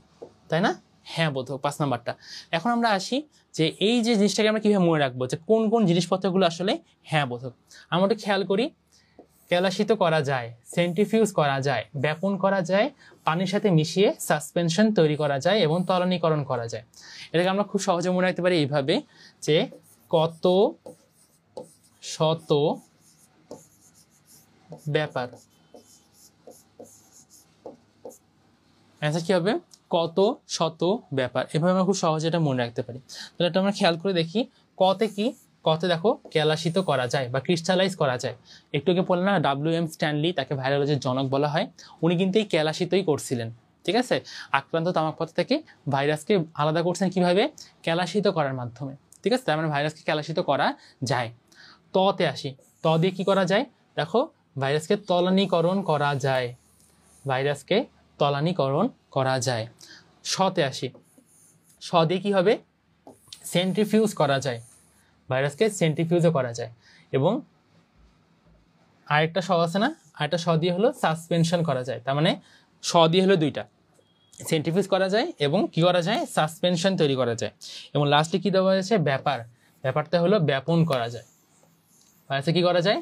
তাই না? হ্যাঁ বোধক 5 নাম্বারটা। এখন আমরা আসি যে এই যে জিনিসটাকে আমরা কিভাবে মনে রাখবো, যে কোন কোন জিনিসপত্রগুলো আসলে হ্যাঁ বোধক। আমরা একটু খেয়াল করি। কেলাসিত করা যায়, সেন্ট্রিফিউজ করা যায়, ব্যাপন করা যায়, পানির সাথে মিশিয়ে সাসপেনশন তৈরি করা যায় এবং তরলীকরণ করা যায়। এটাকে আমরা খুব সহজে মনে রাখতে পারি এইভাবে, যে কত শত ব্যাপার। অ্যান্সার কি হবে? কত শত ব্যাপার, এভাবে আমরা খুব সহজে এটা মনে রাখতে পারি। তাহলে এটা আমরা খেয়াল করে দেখি কতে কি, কতে দেখো কেলাসিত করা যায় বা ক্রিস্টালাইজ করা যায়। একটু আগে বললাম না WM স্ট্যানলি, তাকে ভাইরোলজির জনক বলা হয়, উনি কিন্তু এই কেলাসিতই করছিলেন। ঠিক আছে, আক্রান্ত তামাক পাতা থেকে ভাইরাসকে আলাদা করছেন কিভাবে? কেলাসিত করার মাধ্যমে। ঠিক আছে, তার মানে ভাইরাসকে কেলাসিত করা যায়। ততে আসি, ত দিয়ে কি করা যায়? দেখো ভাইরাসকে তলানীকরণ করা যায়, ভাইরাসকে তলানীকরণ করা যায়। শতে আসি, স দিয়ে কি হবে? সেন্ট্রিফিউজ করা যায়, ভাইরাসকে সেন্ট্রিফিউজও করা যায়। এবং আরেকটা স আছে না, আরেকটা স দিয়ে হলো সাসপেনশন করা যায়। তার মানে স দিয়ে হলো দুইটা, সেন্ট্রিফিউজ করা যায় এবং কি করা যায়? সাসপেনশন তৈরি করা যায়। এবং লাস্টে কি দেওয়া হয়েছে? ব্যাপার, ব্যাপারটা হলো ব্যাপন করা যায়। ভাইরাসে কি করা যায়?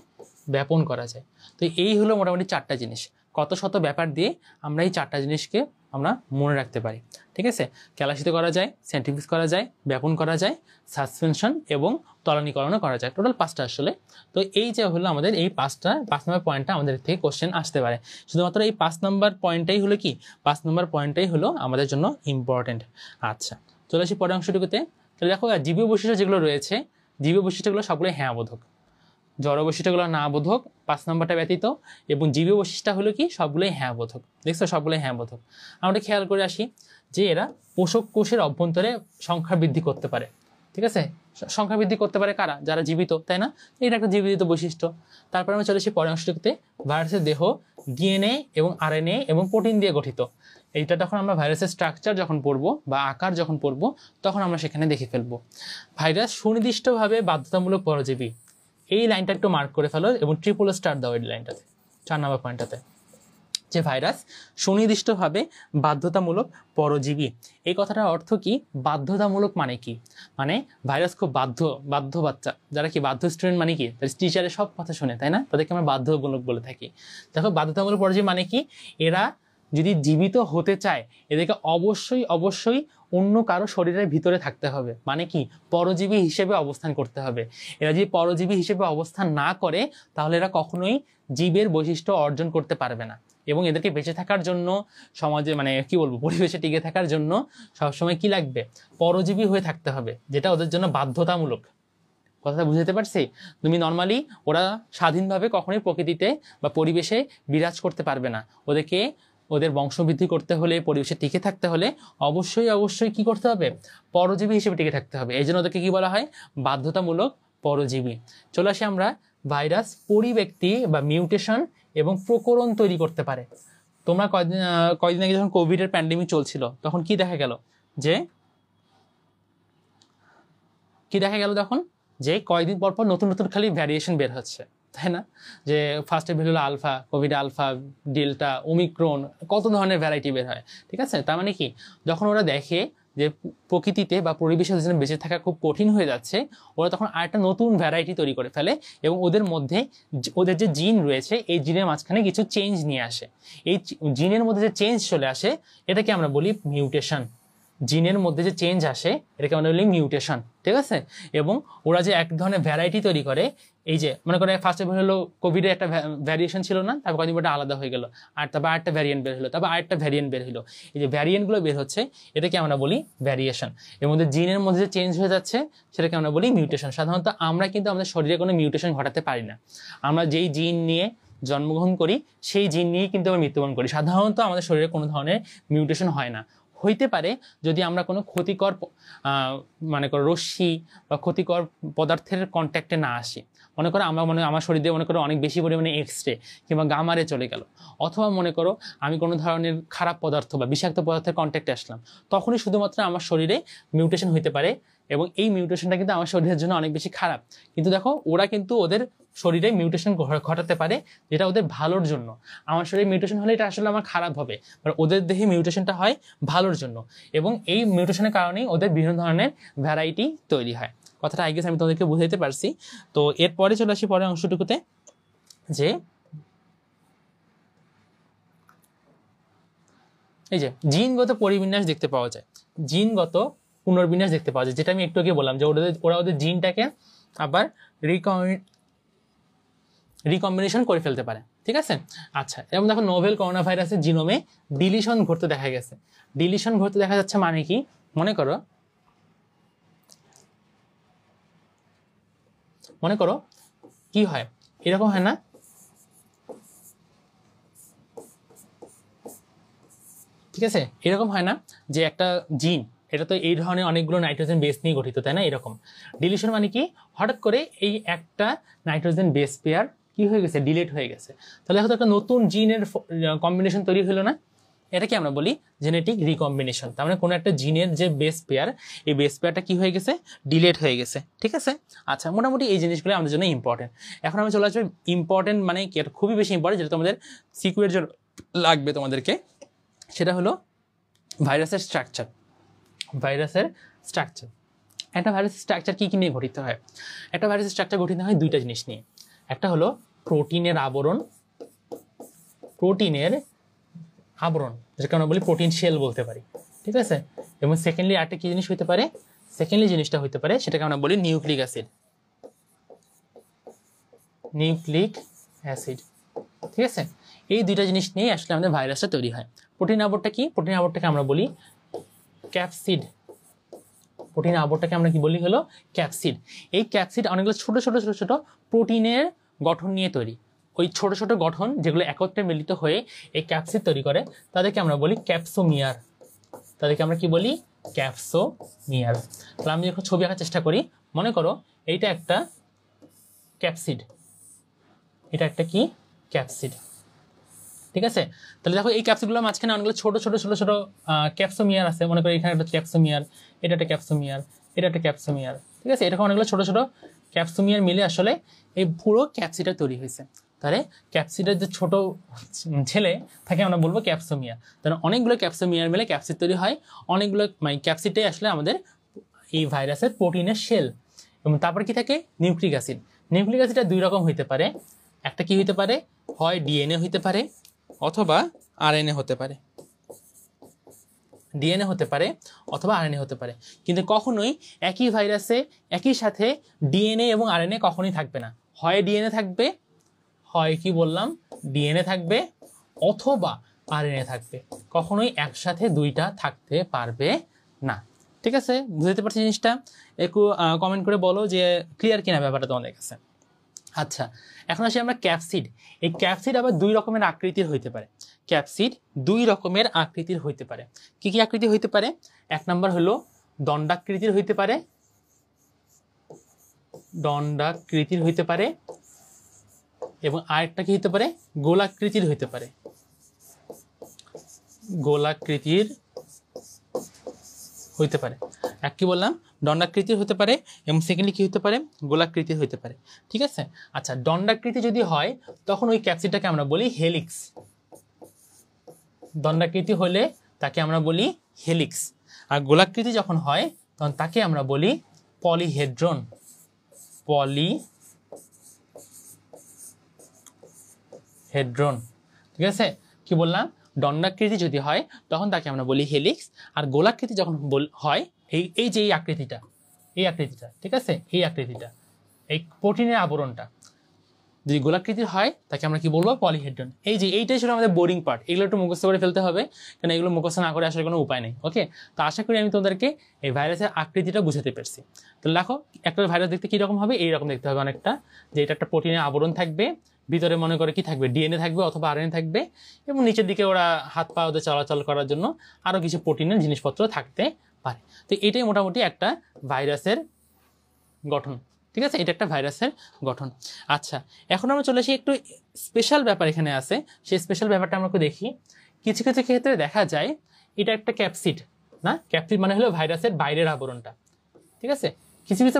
ব্যাপন করা যায়। তো এই হলো মোটামুটি 4টা জিনিস। কত শত ব্যাপার দিয়ে আমরা এই 4টা জিনিসকে আমরা মনে রাখতে পারি। ঠিক আছে, কেলাসিত করা যায়, সেন্ট্রিফিউজ করা যায়, ব্যাপন করা যায়, সাসপেনশন এবং তলানীকরণও করা যায়। টোটাল 5টা আসলে। তো এই যে হলো আমাদের এই 5 নম্বর পয়েন্টটা আমাদের থেকে কোশ্চেন আসতে পারে। শুধুমাত্র এই 5 নম্বর পয়েন্টটাই হলো কি, 5 নম্বর পয়েন্টটাই হলো আমাদের জন্য ইম্পর্টেন্ট। আচ্ছা, চলে আসি পরের অংশটুকুতে। তাহলে দেখো জীবীয় বৈশিষ্ট্য যেগুলো রয়েছে, জীবীয় বৈশিষ্ট্যগুলো সবগুলো হ্যাঁ বোধক, জড় বৈশিষ্ট্যগুলো না বোধক 5 নম্বরটা ব্যতীত, এবং জীবীয় বৈশিষ্ট্য হলো কি সবগুলোই হ্যাঁ বোধক। দেখছো, সবগুলোই হ্যাঁ বোধক। আমরা খেয়াল করে আসি যে এরা পোষক কোষের অভ্যন্তরে সংখ্যা বৃদ্ধি করতে পারে। ঠিক আছে, সংখ্যা বৃদ্ধি করতে পারে কারা? যারা জীবিত, তাই না? এটা একটা জীবিত বৈশিষ্ট্য। তারপর আমরা চলে আসি পরের অংশটুকুতে। ভাইরাসের দেহ DNA এবং RNA এবং প্রোটিন দিয়ে গঠিত। এইটা তখন আমরা ভাইরাসের স্ট্রাকচার যখন পড়বো বা আকার যখন পড়বো তখন আমরা সেখানে দেখে ফেলবো। ভাইরাস সুনির্দিষ্টভাবে বাধ্যতামূলক পরজীবী, এই লাইনটা একটু মার্ক করে ফেলো এবং ট্রিপল স্টার দাও এই লাইনটাতে, 4 নম্বর পয়েন্টটাতে, যে ভাইরাস সুনির্দিষ্টভাবে বাধ্যতামূলক পরজীবী। এই কথাটার অর্থ কি? বাধ্যতামূলক মানে কি? মানে ভাইরাস খুব বাধ্য বাচ্চা, যারা কি বাধ্য স্টুডেন্ট মানে কি টিচারের সব কথা শুনে, তাই না? তাদেরকে আমরা বাধ্যতামূলক বলে থাকি। দেখো বাধ্যতামূলক পরজীবী মানে কি? এরা যদি জীবিত হতে চায় এদেরকে অবশ্যই অন্য কারো শরীরের ভিতরে থাকতে হবে। মানে কি? পরজীবী হিসেবে অবস্থান করতে হবে। এরা যদি পরজীবী হিসেবে অবস্থান না করে তাহলে এরা কখনোই জীবের বৈশিষ্ট্য অর্জন করতে পারবে না। এবং এদেরকে বেঁচে থাকার জন্য সমাজে মানে কি বলবো পরিবেশে টিকে থাকার জন্য সবসময় কি লাগবে? পরজীবী হয়ে থাকতে হবে, যেটা ওদের জন্য বাধ্যতামূলক। কথাটা বুঝতে পারছি? তুমি নর্মালি ওরা স্বাধীনভাবে কখনোই প্রকৃতিতে বা পরিবেশে বিরাজ করতে পারবে না। ওদের বংশবৃদ্ধি করতে হলে, পরিবেশে টিকে থাকতে হলে অবশ্যই কি করতে হবে? পরজীবী হিসেবে টিকে থাকতে হবে। এই জন্য ওদেরকে কি বলা হয়? বাধ্যতামূলক পরজীবী। চলে আসি আমরা, ভাইরাস পরিব্যক্তি বা মিউটেশন এবং প্রকরণ তৈরি করতে পারে। তোমরা কয়দিন আগে যখন কোভিডের প্যান্ডেমিক চলছিল তখন কি দেখা গেল? তখন যে কয়দিন পর নতুন খালি ভ্যারিয়েশন বের হচ্ছে, তাই না? যে ফার্স্টে বের হলো alpha, covid alpha, delta, omicron, কত ধরনের ভ্যারাইটি বের হয়। ঠিক আছে, তার মানে কি যখন ওরা দেখে যে প্রকৃতিতে বা পরিবেশে বেঁচে থাকা খুব কঠিন হয়ে যাচ্ছে, ওরা তখন আরেকটা নতুন ভ্যারাইটি তৈরি করে ফেলে এবং ওদের মধ্যে ওদের যে জিন রয়েছে এই জিনের মাঝখানে কিছু চেঞ্জ নিয়ে আসে। এই জিনের মধ্যে যে চেঞ্জ চলে আসে এটাকে আমরা বলি মিউটেশন। জিনের মধ্যে যে চেঞ্জ আসে এটাকে আমরা বলি মিউটেশন। ঠিক আছে, এবং ওরা যে এক ধরনের ভ্যারাইটি তৈরি করে, এই যে মনে করে ফার্স্টে বের হলো কোভিডের একটা ভ্যারিয়েশন ছিল না, তারপর কদিন পর আলাদা হয়ে গেল, আর তারপর আরেকটা ভ্যারিয়েন্ট বের হলো, তারপর আরেকটা ভ্যারিয়েন্ট বের হলো। এই যে ভ্যারিয়েন্টগুলো বের হচ্ছে এটাকে আমরা বলি ভ্যারিয়েশন। এর মধ্যে জিনের মধ্যে যে চেঞ্জ হয়ে যাচ্ছে সেটাকে আমরা বলি মিউটেশন। সাধারণত আমরা কিন্তু আমাদের শরীরে কোনো মিউটেশন ঘটাতে পারি না। আমরা যেই জিন নিয়ে জন্মগ্রহণ করি সেই জিন নিয়েই কিন্তু আমরা মৃত্যুবরণ করি। সাধারণত আমাদের শরীরে কোনো ধরনের মিউটেশন হয় না। হইতে পারে যদি আমরা কোনো ক্ষতিকর মনে করো রশ্মি বা ক্ষতিকর পদার্থের কন্ট্যাক্টে না আসি। মনে করো আমার শরীরে মনে করো অনেক বেশি পরিমাণে এক্সরে কিংবা গামারে চলে গেল, অথবা মনে করো আমি কোনো ধরনের খারাপ পদার্থ বা বিষাক্ত পদার্থের কন্ট্যাক্টে আসলাম, তখনই শুধুমাত্র আমার শরীরে মিউটেশন হইতে পারে এবং এই মিউটেশনটা কিন্তু আমার শরীরের জন্য অনেক বেশি খারাপ। কিন্তু দেখো ওরা কিন্তু ওদের শরীরে মিউটেশন ঘটাতে পারে যেটা ওদের ভালোর জন্য। আমার শরীরে মিউটেশন হলে এটা আসলে আমার খারাপ হবে, আর ওদের দেহে মিউটেশনটা হয় ভালোর জন্য, এবং এই মিউটেশনের কারণেই ওদের বিভিন্ন ধরনের ভ্যারাইটি তৈরি হয়। কথাটা আই গেস আমি তোমাদেরকে বুঝাইতে পারছি। তো এরপরে চলে আসি পরের অংশটুকুতে, যে এই যে জিনগত পরিবিন্যাস দেখতে পাওয়া যায়, জিনগত পুনর্বিন্যাস দেখতে পাওয়া যায়, যেটা আমি একটু আগে বললাম যে ওরা ওদের জিনটাকে আবার রিকম্বিনেশন করে ফেলতে পারে। ঠিক আছে। আচ্ছা, এবং দেখো নোভেল করোনা ভাইরাসের জিনোমে ডিলিশন ঘটতে দেখা গেছে। ডিলিশন ঘটতে দেখা যাচ্ছে মানে কি, মনে করো কি হয়, এরকম হয় না, ঠিক আছে, এরকম হয় না যে একটা জিন, এটা তো এই ধরনের অনেকগুলো নাইট্রোজেন বেস নিয়ে গঠিত, তাই না? এরকম ডিলিশন মানে কি, হঠাৎ করে এই একটা নাইট্রোজেন বেস পেয়ার কি হয়ে গেছে, ডিলিট হয়ে গেছে, তাহলে হয়তো একটা নতুন জিনের কম্বিনেশন তৈরি হলো না, এটাকে আমরা বলি জেনেটিক রিকম্বিনেশন। তার মানে কোনো একটা জিনের যে বেস পেয়ার, এই বেস পেয়ারটা কি হয়ে গেছে, ডিলেট হয়ে গেছে, ঠিক আছে। আচ্ছা, মোটামুটি এই জিনিসগুলো আমাদের জন্য ইম্পর্টেন্ট। এখন আমরা চলে আসবো ইম্পর্টেন্ট মানে কি, এটা খুবই বেশি ইম্পর্টেন্ট, যেটা তোমাদের সিকিউরের জন্য লাগবে তোমাদেরকে, সেটা হলো ভাইরাসের স্ট্রাকচার। ভাইরাসের স্ট্রাকচার, একটা ভাইরাসের স্ট্রাকচার কী কী নিয়ে গঠিত হয়? একটা ভাইরাসের স্ট্রাকচার গঠিত হয় দুইটা জিনিস নিয়ে। একটা হলো প্রোটিনের আবরণ, যেটাকে আমরা বলি প্রোটিন শেল বলতে পারি, ঠিক আছে। এবং সেকেন্ডলি আরেকটা কী জিনিস হতে পারে, সেকেন্ডলি জিনিসটা হতে পারে সেটাকে আমরা বলি নিউক্লিক অ্যাসিড, ঠিক আছে। এই দুইটা জিনিস নিয়ে আসলে আমাদের ভাইরাসটা তৈরি হয়। প্রোটিন আবরণটা কি, প্রোটিন আবরণটাকে আমরা বলি ক্যাপসিড, প্রোটিন আবরণটাকে আমরা কি বলি হলো ক্যাপসিড। এই ক্যাপসিড অনেকগুলো ছোট ছোট ছোট ছোট প্রোটিনের গঠন নিয়ে তৈরি। ওই ছোট ছোট গঠন যেগুলো একত্রে মিলিত হয়ে এই ক্যাপসিড তৈরি করে, তাদেরকে আমরা বলি ক্যাপসোমিয়ার, তাদেরকে আমরা কি বলি, ক্যাপসোমিয়ার। তাহলে আমি যখন ছবি আঁকার চেষ্টা করি, মনে করো এইটা একটা ক্যাপসিড, এটা একটা কি ক্যাপসিড, ঠিক আছে। তাহলে দেখো এই ক্যাপসিডগুলোর মাঝখানে অনেকগুলো ছোট ছোট ছোট ছোট ক্যাপসোমিয়ার আছে। মনে করি এখানে একটা ক্যাপসোমিয়ার, এটা একটা ক্যাপসোমিয়ার, এটা একটা ক্যাপসোমিয়ার, ঠিক আছে। এরকম অনেকগুলো ছোট ছোট ক্যাপসোমিয়ার মিলে আসলে এই পুরো ক্যাপসিডটা তৈরি হয়েছে। তাহলে ক্যাপসিডের যে ছোট ছেলে থাকে আমরা বলবো ক্যাপসোমিয়ার। তাহলে অনেকগুলো ক্যাপসোমিয়ার মিলে ক্যাপসিড তৈরি হয়। অনেকগুলো মানে ক্যাপসিডটাই আসলে আমাদের এই ভাইরাসের প্রোটিনের শেল। এবং তারপর কি থাকে, নিউক্লিক অ্যাসিড। নিউক্লিক অ্যাসিডটা দুই রকম হইতে পারে, একটা কি হইতে পারে, হয় ডিএনএ হইতে পারে অথবা আরএনএ হতে পারে, ডিএনএ হতে পারে অথবা আরএনএ হতে পারে। কিন্তু কখনোই একই ভাইরাসে একই সাথে ডিএনএ এবং আরএনএ কখনোই থাকবে না। হয় ডিএনএ থাকবে, হয় কি বললাম ডিএনএ থাকবে অথবা আরএনএ থাকবে, কখনোই একসাথে দুইটা থাকতে পারবে না, ঠিক আছে। বুঝতে পারছি জিনিসটা? একটু কমেন্ট করে বলো যে ক্লিয়ার কিনা ব্যাপারটা তোমাদের কাছে। আচ্ছা, এখন আসি আমরা ক্যাপসিড। এই ক্যাপসিড আবার দুই রকমের আকৃতির হইতে পারে। ক্যাপসিড দুই রকমের আকৃতির হইতে পারে। কি কি আকৃতি হইতে পারে? এক নাম্বার হলো দণ্ডাকৃতির হইতে পারে, দণ্ডাকৃতির হইতে পারে, এবং আরেকটা কি হইতে পারে, গোলাকৃতির হইতে পারে, গোলাকৃতির হইতে পারে। এক কি বললাম, দণ্ডাকৃতির হতে পারে, এবং সেকেন্ডলি কি হতে পারে, গোলাকৃতির হইতে পারে, ঠিক আছে। আচ্ছা, দণ্ডাকৃতি যদি হয় তখন ওই ক্যাপসিডটাকে আমরা বলি হেলিক্স। দণ্ডাকৃতি হলে তাকে আমরা বলি হেলিক্স। আর গোলাকৃতি যখন হয় তখন তাকে আমরা বলি পলিহেড্রন, পলিহেড্রন, ঠিক আছে। কি বললাম, দণ্ডাকৃতি যদি হয় তখন তাকে আমরা বলি হেলিক্স, আর গোলাকৃতি যখন হয় এই যে এই আকৃতিটা, ঠিক আছে, এই আকৃতিটা, এই প্রোটিনের আবরণটা যদি গোলাকৃতির হয় তাকে আমরা কি বলবো, পলিহেড্রন। এই যে এইটাই ছিল আমাদের বোরিং পার্ট, এগুলো একটু মুখস্থ করে ফেলতে হবে, কারণ এগুলো মুখস্থ না করে আসার কোনো উপায় নেই। ওকে, তো আশা করি আমি তোমাদেরকে এই ভাইরাসের আকৃতিটা বুঝাতে পারছি। তো দেখো, একটা ভাইরাস দেখতে কীরকম হবে, এইরকম দেখতে হবে অনেকটা, যে এটা একটা প্রোটিনের আবরণ থাকবে, ভিতরে মনে করে কি থাকবে, ডিএনএ থাকবে অথবা আরএনএ থাকবে, এবং নিচের দিকে ওরা হাত পা ওদের চলাচল করার জন্য আরও কিছু প্রোটিনের জিনিসপত্র থাকতে পারে। তো এটাই মোটামুটি একটা ভাইরাসের গঠন, ঠিক আছে। এটা একটা ভাইরাসের গঠন। আচ্ছা, এখন আমরা চলে আসি একটু স্পেশাল ব্যাপার এখানে আছে, সেই স্পেশাল ব্যাপারটা আমরা দেখি। কিছু কিছু ক্ষেত্রে দেখা যায় এটা একটা ক্যাপসিড না, ক্যাপসিড মানে হলো ভাইরাসের বাইরের আবরণটা, ঠিক আছে। কিছু কিছু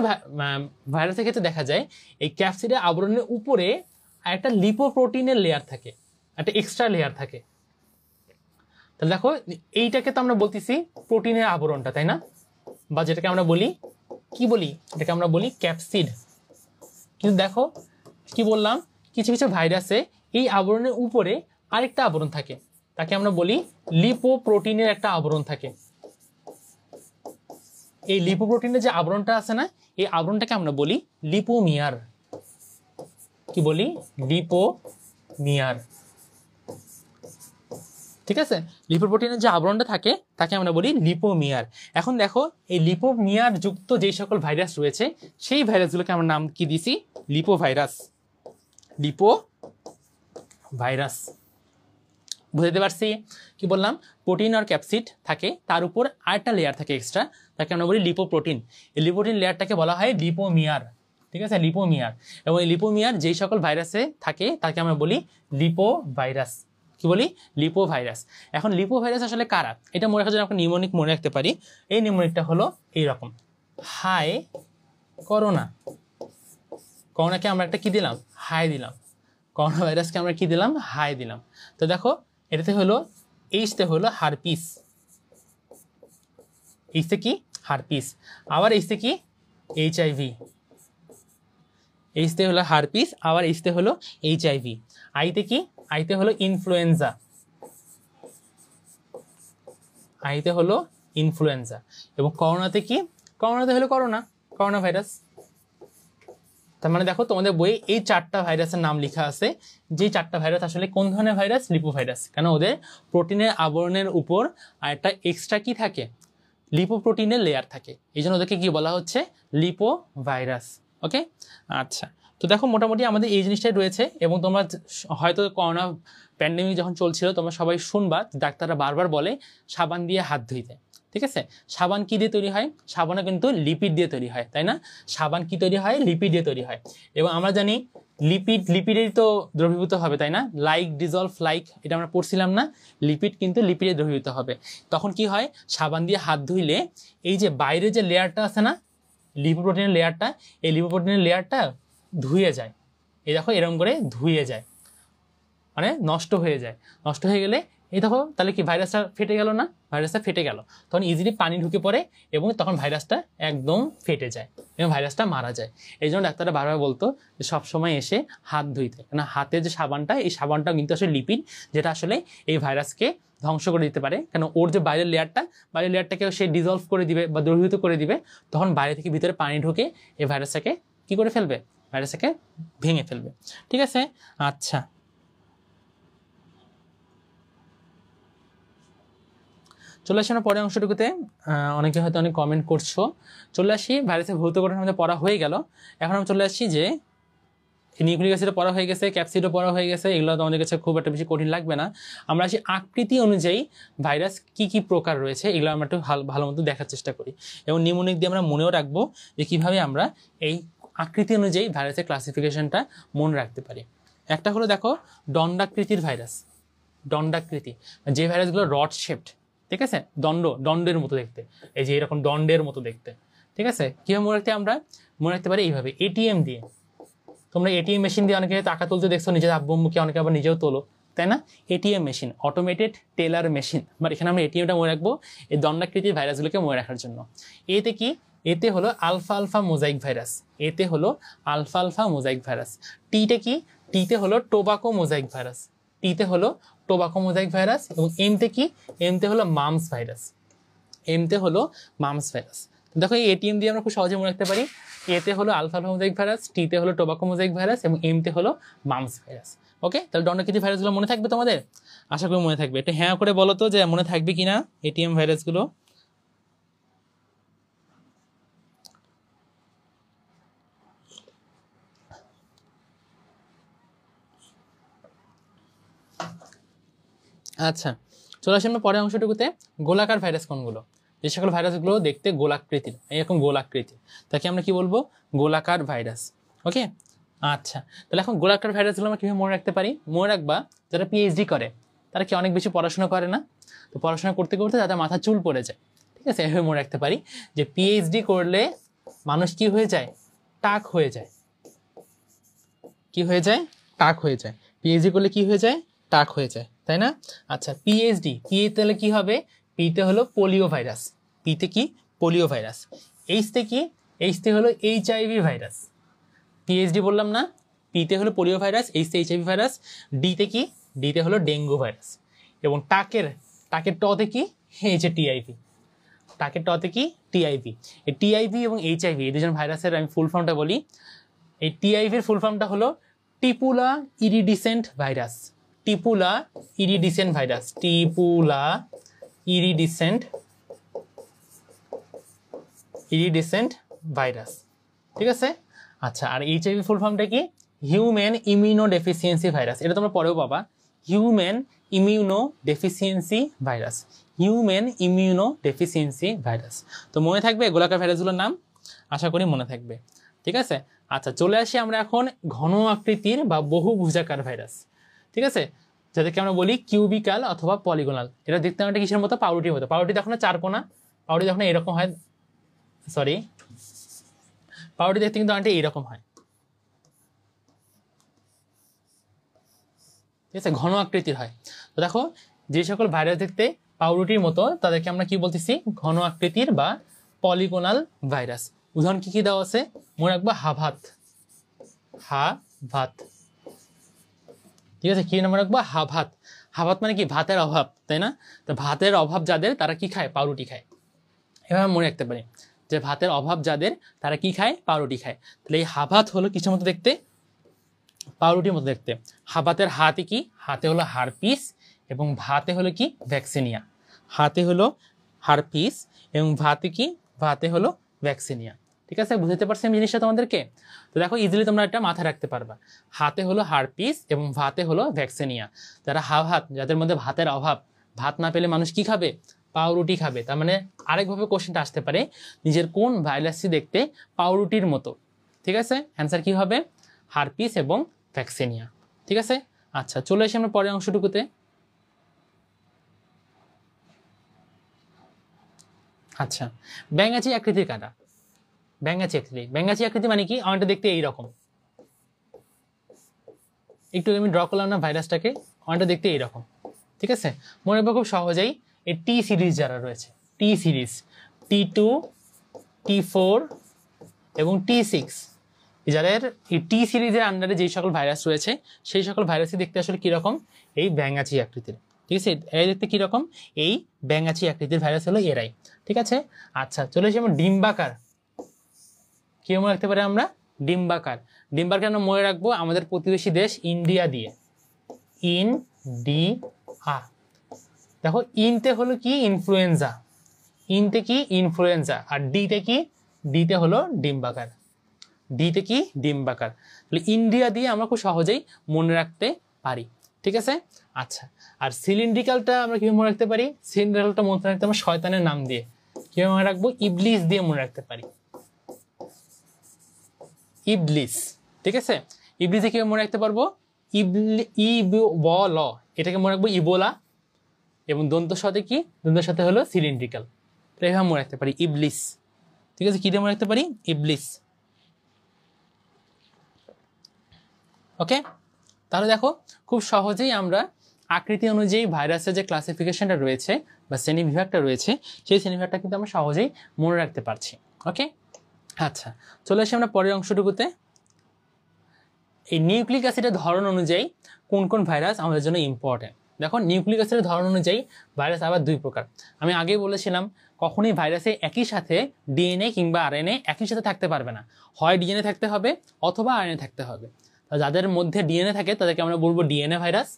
ভাইরাসের ক্ষেত্রে দেখা যায় এই ক্যাপসিডের আবরণের উপরে একটা লিপোপ্রোটিনের লেয়ার থাকে, একটা এক্সট্রা লেয়ার থাকে। তাহলে দেখো, এইটাকে তো আমরা বলতেছি প্রোটিনের আবরণটা, তাই না, বা যেটাকে আমরা বলি কি বলি, এটাকে আমরা বলি ক্যাপসিড। কিন্তু দেখো কি বললাম, কিছু কিছু ভাইরাসে এই আবরণের উপরে আরেকটা আবরণ থাকে, তাকে আমরা বলি লিপোপ্রোটিনের একটা আবরণ থাকে। এই লিপোপ্রোটিনের যে আবরণটা আছে না, এই আবরণটাকে আমরা বলি লিপোমিয়ার। কি বলি, মিয়ার। ঠিক আছে, লিপোপ্রোটিনের যে আবরণটা থাকে তাকে আমরা বলি লিপোমিয়ার। এখন দেখো এই লিপোমিয়ার যুক্ত যেই সকল ভাইরাস রয়েছে সেই ভাইরাসগুলোকে আমরা নাম কি দিছি? লিপোভাইরাস। লিপোভাইরাস, বুঝতে পারছি? কি বললাম? প্রোটিন আর ক্যাপসিড থাকে, তার উপর আরেকটা লেয়ার থাকে এক্সট্রা, তাকে আমরা বলি লিপোপ্রোটিন। এই লিপোপ্রোটিন লেয়ারটাকে বলা হয় লিপোমিয়ার। ঠিক আছে, লিপোমিয়ার। এবং এই লিপোমিয়ার যেই সকল ভাইরাসে থাকে তাকে আমরা বলি লিপোভাইরাস। কি বলি? লিপোভাইরাস। এখন লিপোভাইরাস আসলে কারা, এটা মনে রাখার জন্য আমরা নিউমোনিক মনে রাখতে পারি। এই নিউমোনিকটা হলো এইরকম, হাই করোনা। করোনাকে আমরা একটা কি দিলাম? হাই দিলাম। করোনা ভাইরাসকে আমরা কি দিলাম? হাই দিলাম। তো দেখো এটাতে হলো এইচতে হলো হারপিস, এইচতে কি? হারপিস। আবার এইচতে কি? এইচআইভি। এইচতে হলো হারপিস, আবার এইচতে হলো এইচআইভি। আইতে কি? আইতে হলো ইনফ্লুয়েঞ্জা। আইতে হলো ইনফ্লুয়েঞ্জা। এবং করোনাতে কি? করোনাতে হলো করোনা ভাইরাস। তার মানে দেখো তোমাদের বইয়ে এই 4টা ভাইরাসের নাম লেখা আছে, যে 4টা ভাইরাস আসলে কোন ধরনের ভাইরাস? লিপোভাইরাস। কেন? ওদের প্রোটিনের আবরণের উপর আর একটা এক্সট্রা কি থাকে? লিপোপ্রোটিনের লেয়ার থাকে, এই জন্য ওদেরকে কি বলা হচ্ছে? লিপোভাইরাস। ওকে, আচ্ছা। তো দেখো মোটামুটি আমাদের এই জিনিসটাই রয়েছে। এবং তোমরা হয়তো করোনা প্যান্ডেমিক যখন চলছিল তোমরা সবাই শুনবা ডাক্তাররা বারবার বলে সাবান দিয়ে হাত ধুইতে। ঠিক আছে, সাবান কি দিয়ে তৈরি হয়? সাবানও কিন্তু লিপিড দিয়ে তৈরি হয়, তাই না? সাবান কি তৈরি হয়? লিপিড দিয়ে তৈরি হয়। এবং আমরা জানি লিপিডেরই তো দ্রবীভূত হবে, তাই না? লাইক ডিজলভ লাইক, এটা আমরা পড়ছিলাম না? লিপিড কিন্তু লিপিডে দ্রবীভূত হবে। তখন কি হয়? সাবান দিয়ে হাত ধুইলে এই যে বাইরে যে লেয়ারটা আছে না, লিপোপ্রোটিনের লেয়ারটা, এই লিপোপ্রোটিনের লেয়ারটা ধুয়ে যায়। এই দেখো এরকম করে ধুয়ে যায়, মানে নষ্ট হয়ে যায়। নষ্ট হয়ে গেলে এই দেখো তাহলে কি ভাইরাসটা ফেটে গেল না? ভাইরাসটা ফেটে গেল, তখন ইজিলি পানি ঢুকে পড়ে এবং তখন ভাইরাসটা একদম ফেটে যায় এবং ভাইরাসটা মারা যায়। এই জন্য ডাক্তাররা বারবার বলতো যে সবসময় এসে হাত ধুইতে, কারণ হাতে যে সাবানটা, এই সাবানটা কিন্তু আসলে লিপিড, যেটা আসলে এই ভাইরাসকে ধ্বংস করে দিতে পারে। কেন? ওর যে বাইরের লেয়ারটাকে সে ডিজলভ করে দিবে বা দ্রবীভূত করে দিবে, তখন বাইরে থেকে ভিতরে পানি ঢুকে এই ভাইরাসটাকে কি করে ফেলবে? ভাইরাসটাকে ভেঙে ফেলবে। ঠিক আছে, আচ্ছা। চলে আসি আমরা পরের অংশটুকুতে। অনেকে হয়তো অনেক কমেন্ট করছো। চলে আসি ভাইরাসের ভৌত গঠন আমাদের পড়া হয়ে গেল। এখন আমরা চলে আসছি যে নিউক্লিক অ্যাসিডও পড়া হয়ে গেছে, ক্যাপসিডও পড়া হয়ে গেছে, এগুলো তো আমাদের কাছে খুব একটা বেশি কঠিন লাগবে না। আমরা আসি আকৃতি অনুযায়ী ভাইরাস কি কি প্রকার রয়েছে, এগুলো আমরা একটু ভালো মতো দেখার চেষ্টা করি। এবং নিউমোনিক দিয়ে আমরা মনেও রাখবো যে কীভাবে আমরা এই আকৃতি অনুযায়ী ভাইরাসের ক্লাসিফিকেশনটা মনে রাখতে পারি। একটা হলো দেখো দণ্ডাকৃতির ভাইরাস। দণ্ডাকৃতি, যে ভাইরাসগুলো রড শেপড, ঠিক আছে, দণ্ডের মতো দেখতে, এই যে এরকম দণ্ডের মতো দেখতে। ঠিক আছে, কীভাবে মনে রাখতে? আমরা মনে রাখতে পারি এইভাবে, এটিএম দিয়ে। তোমরা এটিএম মেশিন দিয়ে অনেকে টাকা তুলতে দেখছো, নিজের আব্বুকে, অনেকে আবার নিজেও তোলো, তাই না? ATM machine, automated teller machine. But এখানে আমরা এটিএমটা মনে রাখবো এই দণ্ডাকৃতির ভাইরাসগুলোকে মনে রাখার জন্য। এতে কি? এতে হলো আলফা মোজাইক ভাইরাস। এতে হলো আলফা মোজাইক ভাইরাস। টিতে কি? টিতে হলো টোবাকো মোজাইক ভাইরাস। টিতে হলো টোবাকো মোজাইক ভাইরাস। এবং এমতে কি? এমতে হলো মামস ভাইরাস। এমতে হলো মামস ভাইরাস। দেখো এই এটিএম দিয়ে আমরা খুব সহজে মনে রাখতে পারি। এতে হলো আলফা মোজাইক ভাইরাস, টিতে হলো টোবাকো মোজাইক ভাইরাস এবং এমতে হলো মামস ভাইরাস। ওকে, তাহলে দণ্ডাকৃতি ভাইরাসগুলো মনে থাকবে তোমাদের? আশা করি মনে থাকবে। একটু হ্যাঁ করে বলো তো যে মনে থাকবে কিনা এটিএম ভাইরাসগুলো। আচ্ছা, চলে আসি আমরা পরের অংশটুকুতে। গোলাকার ভাইরাস কোনগুলো? যে সকল ভাইরাসগুলো দেখতে গোলাকৃতির, এরকম গোলাকৃতি, তাকে আমরা কি বলবো? গোলাকার ভাইরাস। ওকে, আচ্ছা। তাহলে এখন গোলাকার ভাইরাসগুলো আমরা কীভাবে মনে রাখতে পারি? মনে রাখবা যারা পিএইচডি করে তারা কি অনেক বেশি পড়াশোনা করে না? তো পড়াশোনা করতে করতে তাদের মাথা চুল পড়ে যায়। ঠিক আছে, এভাবে মনে রাখতে পারি যে পিএইচডি করলে মানুষ কি হয়ে যায়? টাক হয়ে যায়। কি হয়ে যায়? টাক হয়ে যায়। পিএইচডি করলে কি হয়ে যায়? টাক হয়ে যায়, তাই না? আচ্ছা, পিএইচডি, পি তাহলে কি হবে? পিতে হলো পোলিও ভাইরাস। পিতে কি? Polio virus. এইচতে কি? এইচতে হলো এইচআইভি ভাইরাস। পিএইচডি বললাম না? পিতে হলো পোলিও ভাইরাস, এইচতে এইচআইভি ভাইরাস। ডিতে কি? ডিতে হলো ডেঙ্গু ভাইরাস। এবং টাকের টতে কি? এই যে টিআইভি। টাকের টতে কি? টিআইভি। এই টিআইভি এবং এইচআইভি এই দুজন ভাইরাসের আমি ফুল ফর্মটা বলি। এই টিআইভির ফুল ফর্মটা হলো Tipula iridescent virus, Tipula iridescent virus, Tipula iridescent virus, ঠিক আছে। আচ্ছা, আর এইচআইভি ফুল ফর্মটা কি? হিউম্যান ইমিউনো ডেফিসিয়েন্সি ভাইরাস, এটা তোমরা পরেও পাবা, human immuno deficiency virus, human immuno deficiency virus. তো মনে থাকবে গোলাকার ভাইরাসগুলোর নাম, আশা করি মনে থাকবে, ঠিক আছে। আচ্ছা, চলে আসি আমরা এখন ঘন আকৃতির বা বহুভুজাকার ভাইরাস, ঠিক আছে, যাদেরকে আমরা বলি কিউবিকাল অথবা পলিগোনাল। এটা দেখতে একটা কিসের মতো? পাউরুটির মতো। পাউরুটি দেখো না চারকোনা, পাউরুটি দেখো না এরকম হয়, সরি, পাউরুটি দেখতে কিন্তু অনেকটা এইরকম হয়, ঠিক আছে, ঘন আকৃতির হয়। তো দেখো যে সকল ভাইরাস দেখতে পাউরুটির মতো তাদেরকে আমরা কি বলতেছি? ঘন আকৃতির বা পলিগোনাল ভাইরাস। উদাহরণ কি কি দেওয়া আছে মনে রাখবো? হাভাত, হাভাত, ঠিক আছে, কি নাম রাখবো? হাভাত। হাভাত মানে কি? ভাতের অভাব, তাই না? তো ভাতের অভাব যাদের, তারা কি খায়? পাউরুটি খায়। এভাবে মনে রাখতে পারি যে ভাতের অভাব যাদের, তারা কি খায়? পাউরুটি খায়। তাহলে এই হাভাত হলো কিসের মতো দেখতে? পাউরুটির মতো দেখতে। হাভাতের হাতে কি? হাতে হলো হারপিস এবং ভাতে হলো কি? ভ্যাকসিনিয়া। হাতে হলো হারপিস এবং ভাতে কি? ভাতে হলো ভ্যাকসিনিয়া, ঠিক আছে। বুঝতে পারছি আমি জিনিসটা তোমাদেরকে? তো দেখো ইজিলি তোমরা এটা মাথায় রাখতে পারবা। হাতে হলো হারপিস এবং ভাতে হলো ভ্যাকসিনিয়া। যারা হাভাত, যাদের মধ্যে ভাতের অভাব, ভাত না পেলে মানুষ কি খাবে? পাউরুটি খাবে। তার মানে আরেকভাবে কোশ্চেনটা আসতে পারে, নিজের কোন ভাইরাসটি দেখতে পাউরুটির মতো, ঠিক আছে। অ্যান্সার কি হবে? হারপিস এবং ভ্যাকসিনিয়া, ঠিক আছে। আচ্ছা, চলে আসি আমরা পরের অংশটুকুতে। আচ্ছা, ব্যাঙাচি আকৃতির কাঁটা, ব্যাঙাচি আকৃতি। ব্যাঙাচি আকৃতি মানে কি? আমাদের দেখতে এইরকম, একটু আমি ড্র করলাম না ভাইরাসটাকে, আমাদের দেখতে এইরকম, ঠিক আছে। মনে রাখবো খুব সহজেই, এই টি সিরিজ যারা রয়েছে, টি সিরিজ, T2, T4 এবং T6, যাদের এই টি সিরিজের আন্ডারে যেই সকল ভাইরাস রয়েছে, সেই সকল ভাইরাসই দেখতে আসলে কিরকম? এই ব্যাঙাচি আকৃতির, ঠিক আছে। এরা দেখতে কিরকম? এই ব্যাঙাচি আকৃতির ভাইরাস হলো এরাই, ঠিক আছে। আচ্ছা, চলে এসে আমরা ডিম্বাকার, কি মনে রাখতে পারি আমরা? ডিম্বাকার। ডিম্বাকার আমরা মনে রাখবো আমাদের প্রতিবেশী দেশ ইন্ডিয়া দিয়ে, ইন্ডিয়া। দেখো ইনতে হলো কি? ইনফ্লুয়েঞ্জা, ইনতে কি? ইনফ্লুয়েঞ্জা। আর ডিতে কি? ডিতে হলো ডিম্বাকার, ডিতে কি? ডিম্বাকার। তাহলে ইন্ডিয়া দিয়ে আমরা খুব সহজেই মনে রাখতে পারি, ঠিক আছে। আচ্ছা, আর সিলিন্ড্রিক্যালটা আমরা কিভাবে মনে রাখতে পারি? সিলিন্ড্রিক্যালটা মনে রাখতে আমরা শয়তানের নাম দিয়ে কিভাবে মনে রাখবো? ইবলিস দিয়ে মনে রাখতে পারি, ইবলিস, ঠিক আছে। ইবলিসে কিভাবে মনে রাখতে পারবো? ইবল, এটাকে মনে রাখবো ইবোলা, এবং দন্তের সাথে কি? দন্তের সাথে হলো সিলিন্ড্রিক্যাল। তো এইভাবে মনে রাখতে পারি ইবলিস, ঠিক আছে। কি দিয়ে মনে রাখতে পারি? ইবলিস, ওকে। তাহলে দেখো খুব সহজেই আমরা আকৃতি অনুযায়ী ভাইরাসের যে ক্লাসিফিকেশনটা রয়েছে বা শ্রেণী বিভাগটা রয়েছে, সেই শ্রেণী বিভাগটা কিন্তু আমরা সহজেই মনে রাখতে পারছি, ওকে। আচ্ছা, চলে আসি আমরা পরের অংশটুকুতে। এই নিউক্লিক অ্যাসিডের ধরন অনুযায়ী কোন কোন ভাইরাস আমাদের জন্য ইম্পর্টেন্ট? দেখো নিউক্লিক অ্যাসিডের ধরন অনুযায়ী ভাইরাস আবার দুই প্রকার। আমি আগেই বলেছিলাম কখনোই ভাইরাসে একই সাথে ডিএনএ কিংবা আরএনএ একই সাথে থাকতে পারবে না, হয় ডিএনএ থাকতে হবে অথবা আরএনএ থাকতে হবে। যাদের মধ্যে ডিএনএ থাকে তাদেরকে আমরা বলবো ডিএনএ ভাইরাস,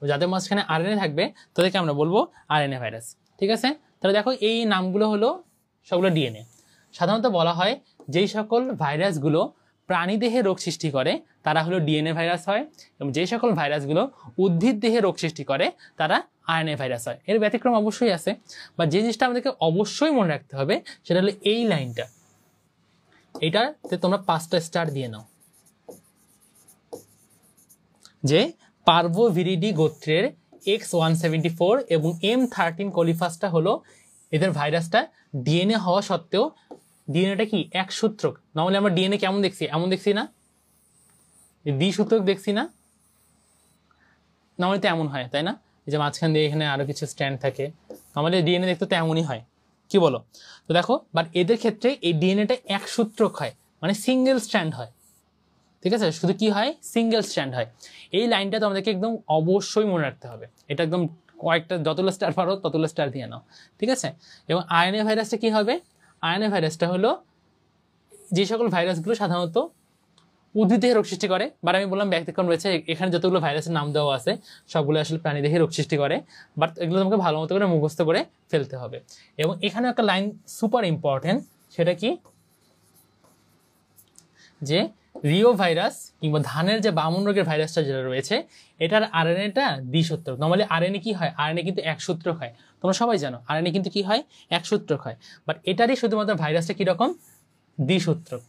যাদের মাঝখানে আরএনএ থাকবে তাদেরকে আমরা বলবো আরএনএ ভাইরাস, ঠিক আছে। তাহলে দেখো এই নামগুলো হলো সবগুলো ডিএনএ। সাধারণত বলা হয় যেই সকল ভাইরাসগুলো প্রাণীদেহে রোগ সৃষ্টি করে তারা হলো ডিএনএ ভাইরাস হয়, এবং যে সকল ভাইরাসগুলো উদ্ভিদ দেহে রোগ সৃষ্টি করে তারা আরএনএ ভাইরাস হয়। এর ব্যতিক্রম অবশ্যই আছে, বা যে জিনিসটা আমাদেরকে অবশ্যই মনে রাখতে হবে সেটা হলো এই লাইনটা, এইটাতে তোমরা 5টা স্টার দিয়ে নাও, যে পার্ভোভিরিডি গোত্রের X174 এবং M13 কলিফাসটা হলো এদের ভাইরাসটা ডিএনএ হওয়া সত্ত্বেও ডিএনএটা কি? এক সূত্রক। নর্মালি আমরা ডিএনএ কেমন দেখছি? এমন দেখছি না, দ্বিসূত্রক দেখছি না, নর্মালি তো এমন হয়, তাই না? এই যে মাঝখান দিয়ে এখানে আরো কিছু স্ট্যান্ড থাকে, নর্মালি ডিএনএ দেখতে তো এমনই হয়, কি বলো? তো দেখো বাট এদের ক্ষেত্রে এই ডিএনএটা এক সূত্রক হয়, মানে সিঙ্গেল স্ট্র্যান্ড হয়, ঠিক আছে। শুধু কি হয়? সিঙ্গেল স্ট্র্যান্ড হয়। এই লাইনটা তো আমাদেরকে একদম অবশ্যই মনে রাখতে হবে, এটা একদম কয়েকটা যতগুলো স্টার পারো ততগুলো স্টার দিয়ে নাও, ঠিক আছে। এবং আরএনএ ভাইরাসটা কি হবে? আরএনএ ভাইরাসটা হলো যে সকল ভাইরাসগুলো সাধারণত উদ্ভিদ দেহে রোগ সৃষ্টি করে, বাট আমি বললাম ব্যতিক্রম রয়েছে, এখানে যতগুলো ভাইরাসের নাম দেওয়া আছে সবগুলো আসলে প্রাণী দেহে রোগ সৃষ্টি করে, বাট এগুলো তোমাকে ভালো মতো করে মুখস্থ করে ফেলতে হবে। এবং এখানে একটা লাইন সুপার ইম্পর্টেন্ট, সেটা কি, যে রিও ভাইরাস কিংবা ধানের যে বামন রোগের ভাইরাসটা যেটা রয়েছে, এটার আরএনএটা দ্বিসূত্রক। নর্মালি আরএনএ কি হয়, আরএনএ কিন্তু একসূত্রক হয়, তোমরা সবাই জানো আরএনএ কিন্তু কি হয়, একসূত্রক হয়, বাট এটারই শুধুমাত্র ভাইরাসটা কিরকম, দ্বিসূত্রক,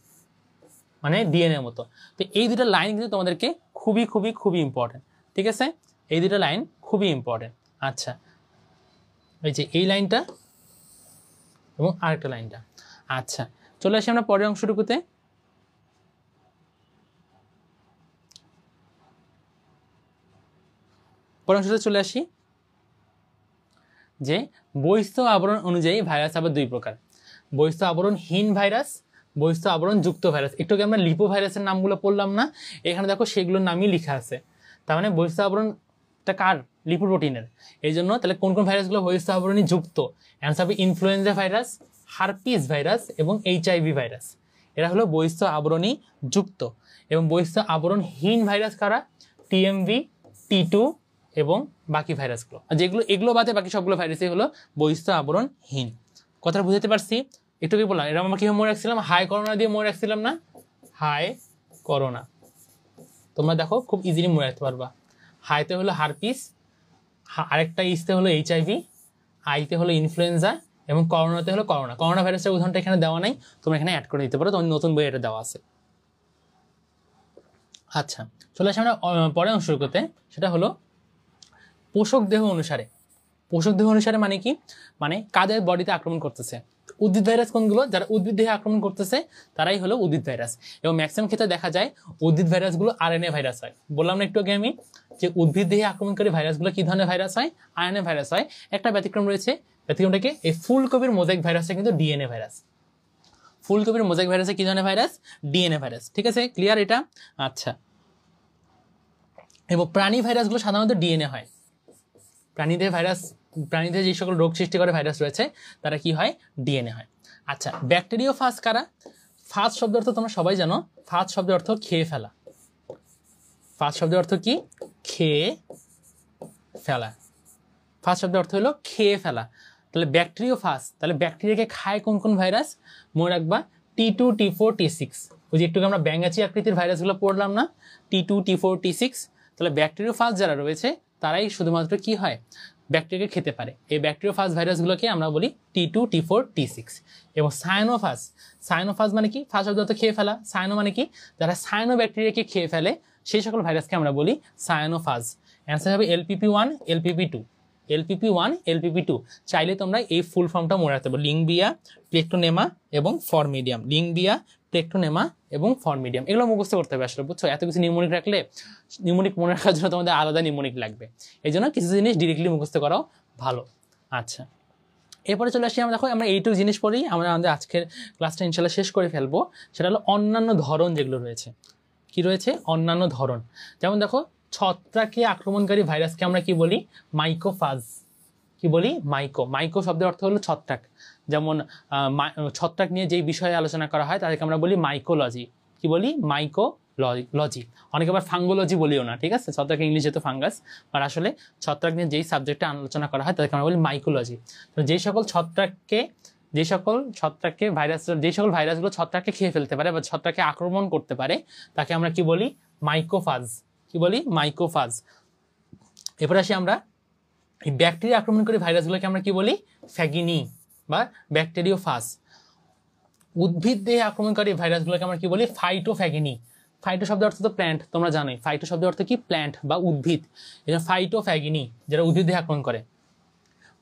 মানে ডিএনএ মতো। তো এই দুটো লাইন কিন্তু তোমাদেরকে খুবই খুবই খুবই ইম্পর্টেন্ট, ঠিক আছে, এই দুটো লাইন খুবই ইম্পর্টেন্ট। আচ্ছা, এই যে এই লাইনটা এবং আরেকটা লাইনটা। আচ্ছা, চলে আসি আমরা পরের অংশটুকুতে। পরের অংশটা চলে আসি, যে বহিস্থ আবরণ অনুযায়ী ভাইরাস আবার দুই প্রকার, বহিস্থ আবরণহীন ভাইরাস, বহিস্থ আবরণ যুক্ত ভাইরাস। একটু আগে আমরা লিপো ভাইরাসের নামগুলো পড়লাম না, এখানে দেখো সেগুলোর নামই লেখা আছে। তার মানে বহিস্থ আবরণটা কার, লিপোপ্রোটিনের। এই জন্য তাহলে কোন কোন ভাইরাসগুলো বহিস্থ আবরণী যুক্ত, অ্যান্সার হবে ইনফ্লুয়েঞ্জা ভাইরাস, হারপিস ভাইরাস এবং এইচআইভি ভাইরাস। এরা হলো বহিস্থ আবরণী যুক্ত। এবং বহিস্থ আবরণহীন ভাইরাস কারা, টিএমভি, টি2 এবং বাকি ভাইরাসগুলো, যেগুলো এগুলো বাদে বাকি সবগুলো ভাইরাসই হলো বহিস্থ আবরণহীন। কথাটা বুঝতে পারছি? একটু কি বললাম, এরকম আমরা কীভাবে মনে রাখছিলাম, হাই করোনা দিয়ে মনে রাখছিলাম না, হাই করোনা। তোমরা দেখো খুব ইজিলি মনে রাখতে পারবা। হাইতে হলো হারপিস, আরেকটা ইসতে হলো এইচআইভি, আইতে হলো ইনফ্লুয়েঞ্জা এবং করোনাতে হলো করোনা। করোনা ভাইরাসের উদাহরণটা এখানে দেওয়া নাই, তোমরা এখানে অ্যাড করে দিতে পারো, তোমার নতুন বই এটা দেওয়া আছে। আচ্ছা, চলে আসি আমরা পরের অংশটুকুতে, সেটা হলো পোষক দেহ অনুসারে। পোষক দেহ অনুসারে মানে কি, মানে কাদের বডিতে আক্রমণ করতেছে। উদ্ভিদ ভাইরাস কোনগুলো, যারা উদ্ভিদ দেহে আক্রমণ করতেছে তারাই হলো উদ্ভিদ ভাইরাস। এবং ম্যাক্সিমাম ক্ষেত্রে দেখা যায় উদ্ভিদ ভাইরাসগুলো আরএনএ ভাইরাস হয়। বললাম না একটু আগে আমি, যে উদ্ভিদ দেহে আক্রমণকারী ভাইরাসগুলো কি ধরনের ভাইরাস হয়, আরএনএ ভাইরাস হয়। একটা ব্যতিক্রম রয়েছে, ব্যতিক্রমটাকে এই ফুলকপির মোজাইক ভাইরাসটা কিন্তু ডিএনএ ভাইরাস। ফুলকপির মোজাইক ভাইরাসে কি ধরনের ভাইরাস, ডিএনএ ভাইরাস, ঠিক আছে, ক্লিয়ার এটা? আচ্ছা, এবং প্রাণী ভাইরাসগুলো সাধারণত ডিএনএ হয়। প্রাণীদের যে সকল রোগ সৃষ্টি করে ভাইরাস রয়েছে তারা কি হয়, ডিএনএ হয়। আচ্ছা, ব্যাকটেরিওফাজ কারা? ফাজ শব্দের অর্থ তোমরা সবাই জানো, ফাজ শব্দের অর্থ খেয়ে ফেলা। ফাজ শব্দের অর্থ কি, খেয়ে ফেলা। ফাজ শব্দের অর্থ হলো খেয়ে ফেলা। তাহলে ব্যাকটেরিওফাজ, তাহলে ব্যাকটেরিয়াকে খায় কোন কোন ভাইরাস, মনে রাখবা টি2, টি4, টি6। ওই যে একটু আমরা ব্যাঙাচি আকৃতির ভাইরাসগুলো পড়লাম না, টি2, টি4, টি6। তাহলে ব্যাকটেরিওফাজ যারা রয়েছে তারাই শুধুমাত্র কি হয়, ব্যাকটেরিয়াকে খেতে পারে। এই ব্যাকটেরিওফাজ ভাইরাসগুলোকে আমরা বলি টি2, টি4, টি6। এবং সায়ানোফাজ, সায়ানোফাজ মানে কি, ফাজ শব্দ খেয়ে ফেলা, সায়ানো মানে কি, যারা সায়ানো ব্যাকটেরিয়াকে খেয়ে ফেলে সেই সকল ভাইরাসকে আমরা বলি সায়ানোফাজ। অ্যান্সার হবে LPP1, LPP2, LPP1, LPP2। চাইলে তোমরা এই ফুল ফর্মটা মনে রাখতে পারো, লিংবিয়া, প্লেকটোনেমা এবং ফরমিডিয়াম। লিংবিয়া, প্লেকটোনেমা এবং ফরমিডিয়াম, এগুলো মুখস্থ করতে হবে আসলে, বুঝছো? এত কিছু নিউমোনিক রাখলে, নিউমোনিক মনে রাখার জন্য তোমাদের আলাদা নিউমোনিক লাগবে, এই জন্য কিছু জিনিস ডিরেক্টলি মুখস্থ করাও ভালো। আচ্ছা, এরপরে চলে আসি আমরা, দেখো আমরা এইটুকু জিনিস পরেই আমরা আমাদের আজকের ক্লাসটা ইনশাল্লাহ শেষ করে ফেলবো। সেটা হলো অন্যান্য ধরন যেগুলো রয়েছে। কি রয়েছে, অন্যান্য ধরন। যেমন দেখো, ছত্রাকে আক্রমণকারী ভাইরাসকে আমরা কি বলি, মাইকোফাজ। কি বলি, মাইকো শব্দের অর্থ হলো ছত্রাক। যেমন ছত্রাক নিয়ে যেই বিষয়ে আলোচনা করা হয় তাদেরকে আমরা বলি মাইকোলজি। কি বলি, মাইকোলজি। অনেকে আবার ফাঙ্গোলজি বলিও না, ঠিক আছে, ছত্রাক ইংলিশ যেহেতু ফাঙ্গাস, আর আসলে ছত্রাক নিয়ে যেই সাবজেক্টে আলোচনা করা হয় তাদেরকে আমরা বলি মাইকোলজি। তো যেই সকল ভাইরাসগুলো ছত্রাককে খেয়ে ফেলতে পারে বা ছত্রাককে আক্রমণ করতে পারে তাকে আমরা কি বলি, মাইকোফাজ। কি বলি, মাইকোফাজ। এরপরে আসি আমরা এই ব্যাকটেরিয়া আক্রমণকারী ভাইরাসগুলোকে আমরা কি বলি, ফ্যাগিনি বা ব্যাকটেরিওফাজ। উদ্ভিদ দেহে আক্রমণকারী ভাইরাসগুলোকে আমরা কি বলি, ফাইটোফ্যাগিনি। ফাইটো শব্দের অর্থ তো প্ল্যান্ট, তোমরা জানোই ফাইটো শব্দের অর্থ কি, প্ল্যান্ট বা উদ্ভিদ। এটা ফাইটোফ্যাগিনি, যারা উদ্ভিদ দেহে আক্রমণ করে।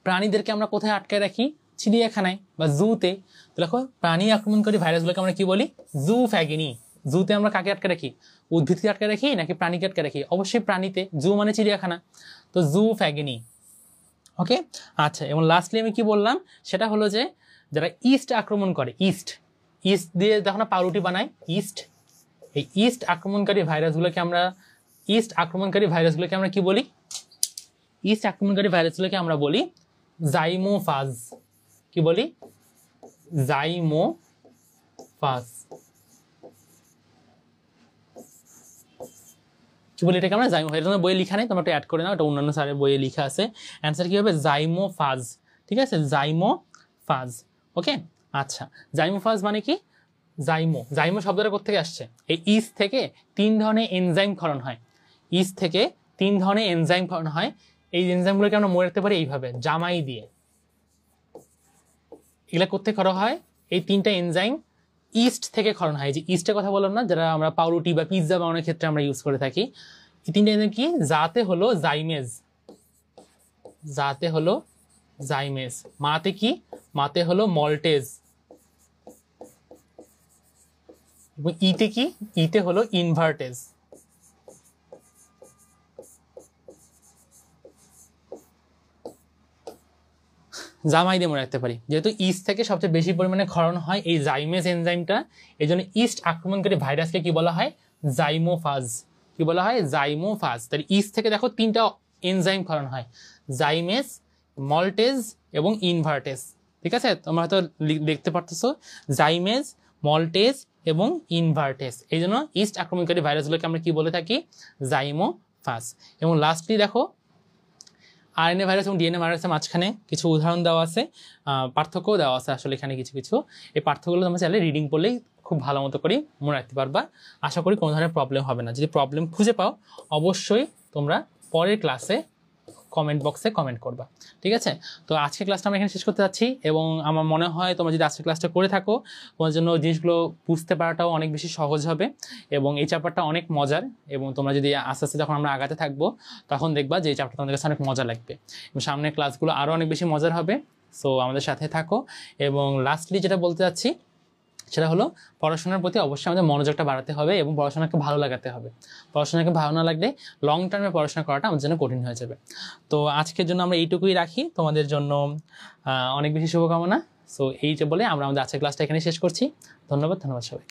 প্রাণীদেরকে আমরা কোথায় আটকায় রাখি, চিড়িয়াখানায় বা জুতে। দেখো, প্রাণী আক্রমণকারী ভাইরাসগুলোকে আমরা কি বলি, জুফ্যাগিনি। জুতে আমরা কাকে আটকে রাখি, উদ্ভিদকে আটকে রাখি নাকি প্রাণীকে আটকে রাখি, অবশ্যই প্রাণীতে, জু মানে চিড়িয়াখানা, তো জুফ্যাগিনি। ওকে, আচ্ছা, এবং লাস্টলি আমি কি বললাম, সেটা হলো যে যারা ইস্ট আক্রমণ করে, ইস্ট দিয়ে দেখো না পাউরুটি বানায়, ইস্ট। এই ইস্ট আক্রমণকারী ভাইরাসগুলোকে আমরা কি বলি, ইস্ট আক্রমণকারী ভাইরাসগুলোকে আমরা বলি জাইমোফাজ। কি বলি, জাইমোফাজ। কি বলি এটাকে আমরা জাইমো, এটা বইয়ে লেখা নেই, তোমরা একটু অ্যাড করে নাও, এটা অন্যান্য স্যারের বইয়ে লেখা আছে। অ্যান্সার কি হবে? জাইমোফাজ। ঠিক আছে, জাইমোফাজ। ওকে, আচ্ছা জাইমোফাজ মানে কি? জাইমো শব্দটা কোথেকে আসছে? এই ইস্ট থেকে 3 ধরনের এনজাইম ক্ষরণ হয়। ইস্ট থেকে 3 ধরনের এনজাইম ক্ষরণ হয়। এই এনজাইমগুলোকে আমরা মনে রাখতে পারি এইভাবে, জামাই দিয়ে। এগুলা কোথেকে ক্ষরণ হয়? এই 3টা এনজাইম ইস্ট থেকে ক্ষরণ হয়। যে ইস্টের কথা বললাম না, যারা আমরা পাউরুটি বা পিৎজা বানানোর ক্ষেত্রে আমরা ইউজ করে থাকি। এই 3টা এনজাইম কি? যাতে হলো জাইমেজ, যাতে হলো জাইমেজ। মাতে কি? মাতে হলো মল্টেজ। এবং ইতে কি? ইতে হলো ইনভার্টেজ। জামাই দিয়ে মনে রাখতে পারি, যেহেতু ইস্ট থেকে সবচেয়ে বেশি পরিমাণে ক্ষরণ হয় এই জাইমেজ এনজাইমটা, এই জন্য ইস্ট আক্রমণকারী ভাইরাসকে কি বলা হয়? জাইমোফাজ। কি বলা হয়? জাইমোফাজ। তাহলে ইস্ট থেকে দেখো 3টা এনজাইম ক্ষরণ হয়, জাইমেজ, মল্টেজ এবং ইনভার্টেজ। ঠিক আছে, তোমরা হয়তো দেখতে পারতেছো জাইমেজ, মল্টেজ এবং ইনভার্টেজ। এই জন্য ইস্ট আক্রমণকারী ভাইরাসগুলোকে আমরা কি বলে থাকি? জাইমোফাজ। এবং লাস্টলি দেখো আরএনএ ভাইরাস এবং ডিএনএ ভাইরাসের মাঝখানে কিছু উদাহরণ দেওয়া আছে, পার্থক্যও দেওয়া আছে আসলে এখানে কিছু কিছু। এই পার্থক্যগুলো তোমরা চাইলে রিডিং করলেই খুব ভালো মতো করে মনে রাখতে পারবা। আশা করি কোনো ধরনের প্রবলেম হবে না। যদি প্রবলেম খুঁজে পাও অবশ্যই তোমরা পরের ক্লাসে কমেন্ট বক্সে কমেন্ট করবা। ঠিক আছে, তো আজকের ক্লাসটা আমরা এখানে শেষ করতে যাচ্ছি। এবং আমার মনে হয় তোমরা যদি আজকের ক্লাসটা করে থাকো, তোমার জন্য জিনিসগুলো বুঝতে পারাটাও অনেক বেশি সহজ হবে। এবং এই চ্যাপ্টারটা অনেক মজার, এবং তোমরা যদি আস্তে আস্তে যখন আমরা আগাতে থাকবো তখন দেখবা যে এই চ্যাপ্টারটা তোমাদের কাছে অনেক মজা লাগবে এবং সামনের ক্লাসগুলো আরও অনেক বেশি মজার হবে। সো আমাদের সাথে থাকো। এবং লাস্টলি যেটা বলতে চাচ্ছি সেটা হলো, পড়াশোনার প্রতি অবশ্যই আমাদের মনোযোগটা বাড়াতে হবে এবং পড়াশোনাকে ভালো লাগাতে হবে। পড়াশোনাকে ভালো না লাগলে লং টার্মে পড়াশোনা করাটা আমাদের জন্য কঠিন হয়ে যাবে। তো আজকের জন্য আমরা এইটুকুই রাখি। তোমাদের জন্য অনেক বেশি শুভকামনা। সো এই যে বলে আমরা আমাদের আজকের ক্লাসটা এখানে শেষ করছি। ধন্যবাদ সবাই।